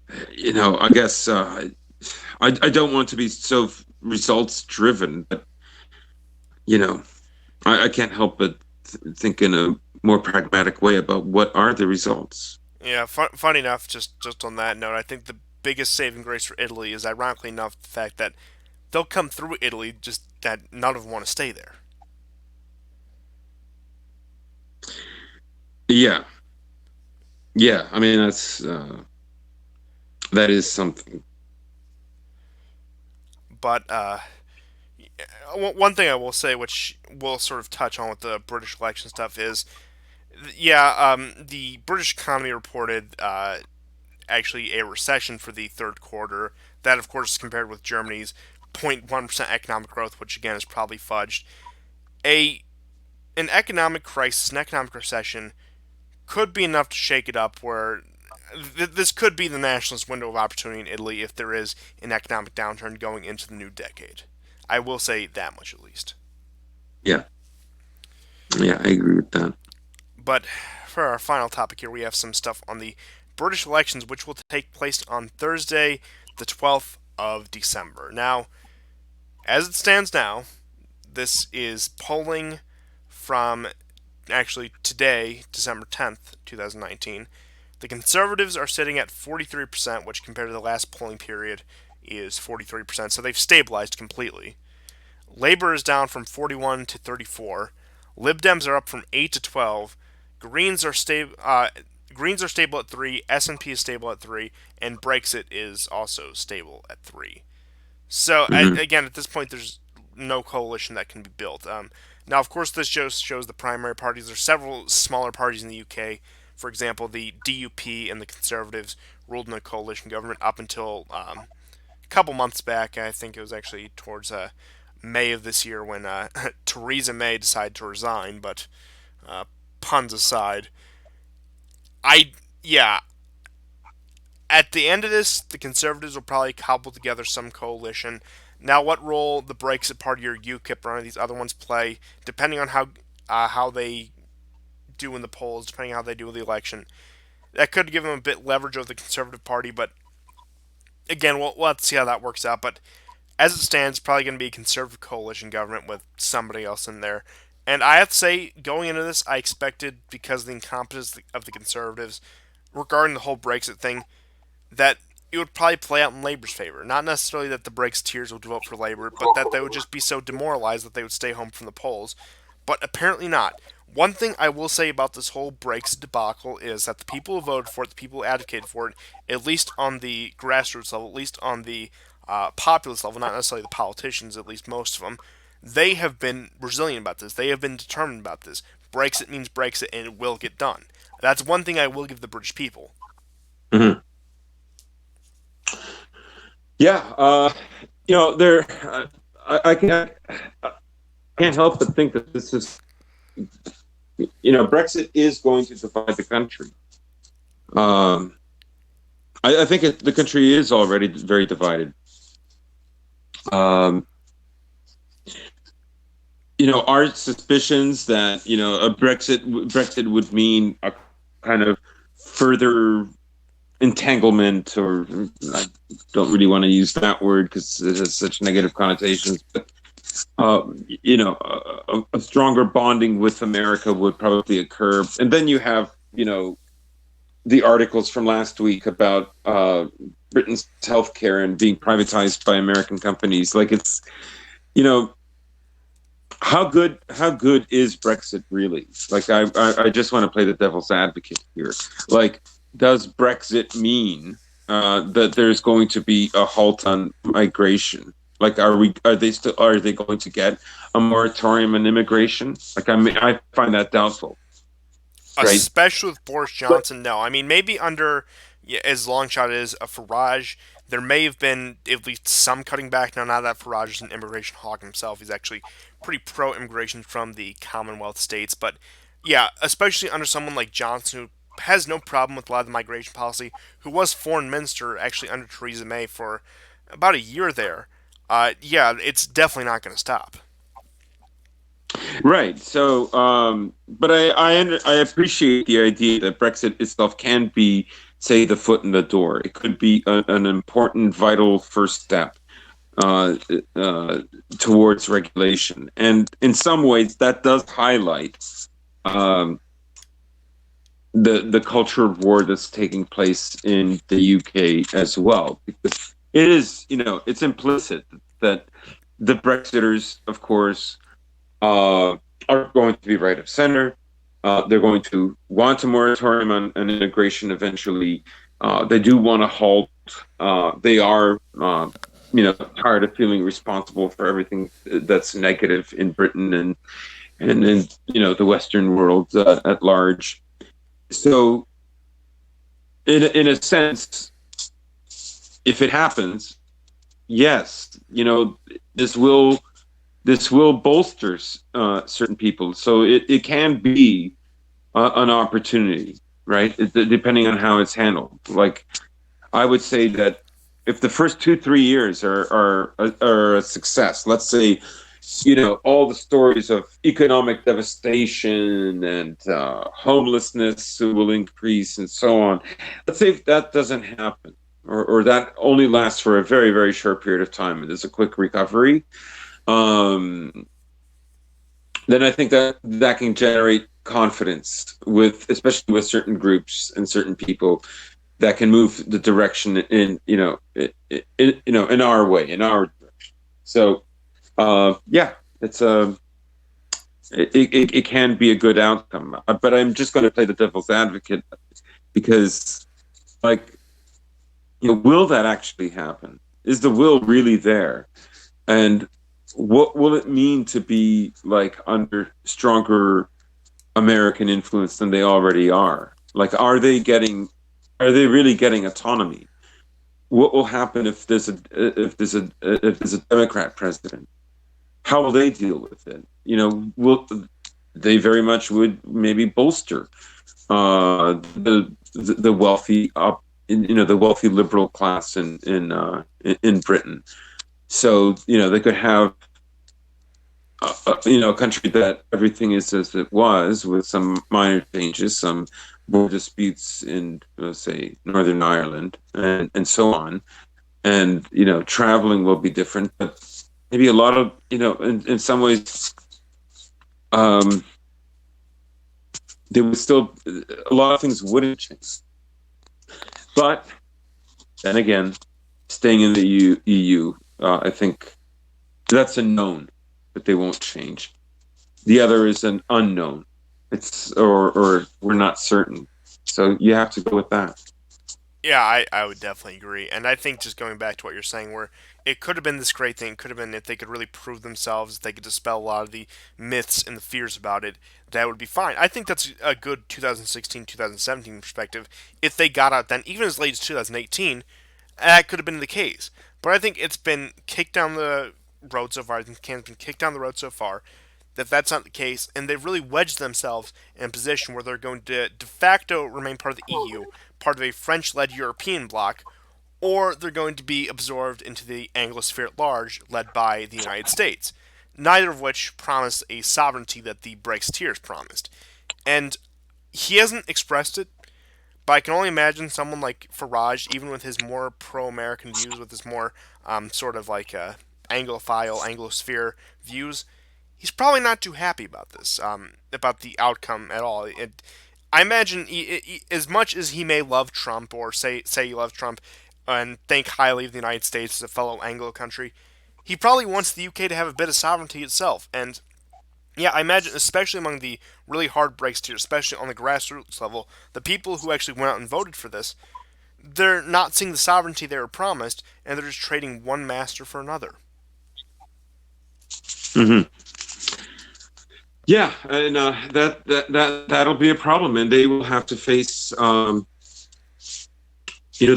I guess I don't want to be so results driven, but you know, I can't help but think in a more pragmatic way about what are the results. Yeah, funny enough, just on that note, I think the biggest saving grace for Italy is ironically enough the fact that they'll come through Italy, just that none of them want to stay there. Yeah, yeah. I mean, that is something. But one thing I will say, which we'll sort of touch on with the British election stuff, is yeah, the British economy reported actually a recession for the third quarter. That, of course, is compared with Germany's 0.1% economic growth, which again is probably fudged. A an economic crisis, an economic recession, could be enough to shake it up. Where this could be the nationalist window of opportunity in Italy if there is an economic downturn going into the new decade. I will say that much at least. Yeah, yeah, I agree with that. But for our final topic here, we have some stuff on the British elections, which will take place on Thursday, the 12th of December. Now, as it stands now, this is polling from actually today, December 10th, 2019. The Conservatives are sitting at 43%, which compared to the last polling period is 43%, so they've stabilized completely. Labour is down from 41 to 34. Lib Dems are up from 8 to 12. Greens are stable. Greens are stable at 3. SNP is stable at 3, and Brexit is also stable at 3. So Hmm. again, at this point, there's no coalition that can be built. Now, of course, this just shows the primary parties. There's several smaller parties in the UK. For example, the DUP and the Conservatives ruled in a coalition government up until a couple months back. I think it was actually towards May of this year when Theresa May decided to resign. But uh, puns aside, I yeah. At the end of this, the Conservatives will probably cobble together some coalition. Now, what role the Brexit Party or UKIP or any of these other ones play, depending on how they do in the polls, depending on how they do in the election, that could give them a bit leverage over the Conservative Party. But again, we'll have to see how that works out. But as it stands, probably going to be a conservative coalition government with somebody else in there. And I have to say, going into this, I expected, because of the incompetence of the conservatives regarding the whole Brexit thing, that it would probably play out in Labor's favor. Not necessarily that the Brexiteers would vote for Labor, but that they would just be so demoralized that they would stay home from the polls. But apparently not. One thing I will say about this whole Brexit debacle is that the people who voted for it, the people who advocated for it, at least on the grassroots level, at least on the populist level, not necessarily the politicians, at least most of them, they have been resilient about this. They have been determined about this. Brexit means Brexit, and it will get done. That's one thing I will give the British people. Mm-hmm. Yeah, there. I can't help but think that this is, Brexit is going to divide the country. Um, I think the country is already very divided. Um, our suspicions that a Brexit would mean a kind of further entanglement, or I don't really want to use that word because it has such negative connotations, but a stronger bonding with America would probably occur. And then you have, the articles from last week about Britain's healthcare and being privatized by American companies. Like, it's, you know, how good is Brexit really? Like, I just want to play the devil's advocate here. Like, does Brexit mean that there's going to be a halt on migration? Like, are they going to get a moratorium on immigration? Like, I find that doubtful, right? Especially with Boris But Johnson. No, I mean maybe under, yeah, as long shot as a Farage, there may have been at least some cutting back. Now, not that Farage is an immigration hawk himself; he's actually pretty pro-immigration from the Commonwealth states. But yeah, especially under someone like Johnson, who has no problem with a lot of the migration policy, who was foreign minister actually under Theresa May for about a year there. Yeah, it's definitely not going to stop. right. So, but I appreciate the idea that Brexit itself can be, say, the foot in the door. It could be an important, vital first step uh, uh, towards regulation, and in some ways, that does highlight um, the culture of war that's taking place in the UK as well. Because it is, it's implicit that the Brexiters, of course, uh, are going to be right of center. They're going to want a moratorium on immigration eventually. They do want to halt. They are, tired of feeling responsible for everything that's negative in Britain and in the Western world at large. So, in a sense, if it happens, yes, this will this will bolster certain people. So it can be an opportunity, right? Depending on how it's handled. Like, I would say that if the first 2 3 years are a success, let's say, all the stories of economic devastation and homelessness will increase and so on. Let's say if that doesn't happen, or that only lasts for a very, very short period of time, and there's a quick recovery, um, then I think that can generate confidence with, especially with certain groups and certain people, that can move the direction in in our way, in our direction. So yeah, it's a it can be a good outcome. But I'm just going to play the devil's advocate because, like, will that actually happen? Is the will really there? And what will it mean to be, like, under stronger American influence than they already are? Like, are they really getting autonomy? What will happen if there's a Democrat president? How will they deal with it? Will they very much would maybe bolster the wealthy up, the wealthy liberal class in Britain. So they could have a country that everything is as it was, with some minor changes, some border disputes in, say, Northern Ireland, and so on. and traveling will be different, but maybe a lot of in some ways, um, there would still a lot of things wouldn't change. But then again, staying in the EU, I think that's a known that they won't change. The other is an unknown. It's or we're not certain. So you have to go with that. Yeah, I would definitely agree. And I think just going back to what you're saying, where it could have been this great thing, it could have been if they could really prove themselves, if they could dispel a lot of the myths and the fears about it, that would be fine. I think that's a good 2016, 2017 perspective. If they got out then, even as late as 2018, that could have been the case. But I think it's been kicked down the road so far. I think Canada's been kicked down the road so far that that's not the case, and they've really wedged themselves in a position where they're going to de facto remain part of the EU, part of a French-led European bloc, or they're going to be absorbed into the Anglosphere at large, led by the United States. Neither of which promise a sovereignty that the Brexiteers promised. And he hasn't expressed it, but I can only imagine someone like Farage, even with his more pro-American views, with his more sort of like Anglophile, Anglosphere views, he's probably not too happy about this, about the outcome at all. I imagine as much as he may love Trump or say he loves Trump and think highly of the United States as a fellow Anglo country, he probably wants the UK to have a bit of sovereignty itself. And yeah, I imagine, especially among the really hard breaks here, especially on the grassroots level, the people who actually went out and voted for this, they're not seeing the sovereignty they were promised, and they're just trading one master for another. Mm-hmm. Yeah, and that'll be a problem, and they will have to face the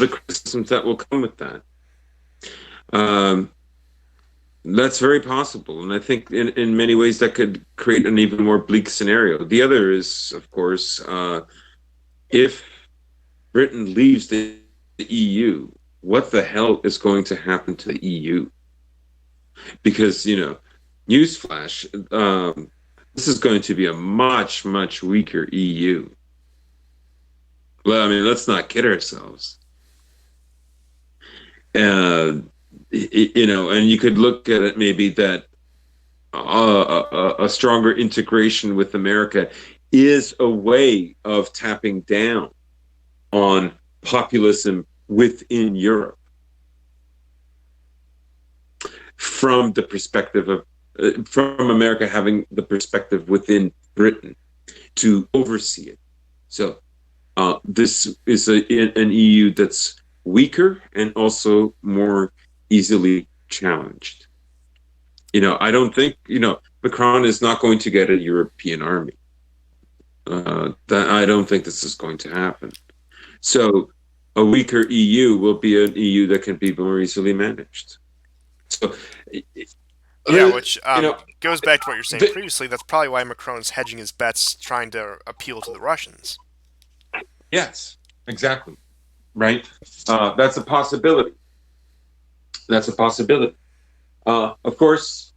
criticisms that will come with that. Um, that's very possible, and I think in many ways that could create an even more bleak scenario. The other is, of course, if Britain leaves the EU, what the hell is going to happen to the EU? Because newsflash, this is going to be a much much weaker EU. Well, I mean, let's not kid ourselves. Uh, and you could look at it maybe that a stronger integration with America is a way of tapping down on populism within Europe from the perspective of from America having the perspective within Britain to oversee it. So this is an EU that's weaker and also more easily challenged. I don't think Macron is not going to get a European army. That I don't think this is going to happen. So a weaker EU will be an EU that can be more easily managed. So Yeah, which you know, goes back to what you're saying the, previously. That's probably why Macron's hedging his bets, trying to appeal to the Russians. yes, exactly, right. That's a possibility. That's a possibility. Of course,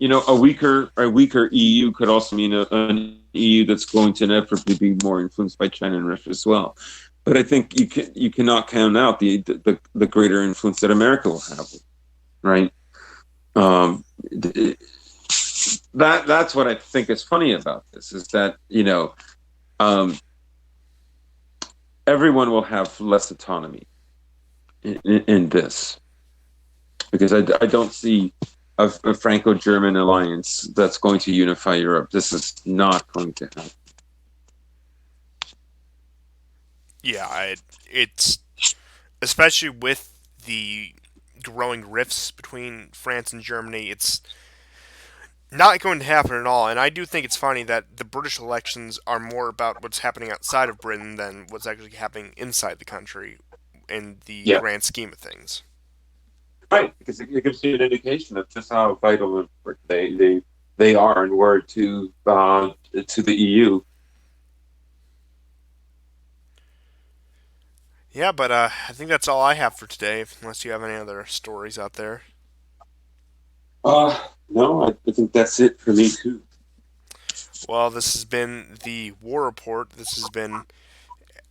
a weaker EU could also mean an EU that's going to inevitably be more influenced by China and Russia as well. But I think you cannot count out the greater influence that America will have, right? Um, that's what I think is funny about this is that um, everyone will have less autonomy in this because I don't see a Franco-German alliance that's going to unify Europe. This is not going to happen. Yeah, it's especially with the growing rifts between France and Germany. It's not going to happen at all. And I do think it's funny that the British elections are more about what's happening outside of Britain than what's actually happening inside the country in the Yeah, grand scheme of things. right. Because it gives you an indication of just how vital they are and were to the EU. Yeah, but I think that's all I have for today, unless you have any other stories out there. No, I think that's it for me too. Well, this has been the War Report. This has been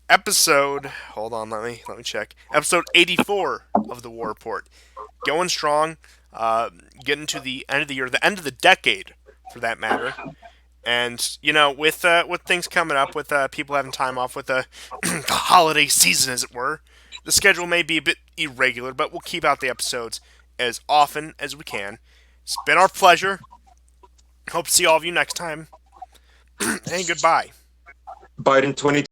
episode. Hold on, let me check. Episode 84 of the War Report, going strong. Getting to the end of the year, the end of the decade, for that matter. And with things coming up, with people having time off, with the holiday season, as it were, the schedule may be a bit irregular, but we'll keep out the episodes as often as we can. It's been our pleasure. Hope to see all of you next time. And goodbye. Biden 20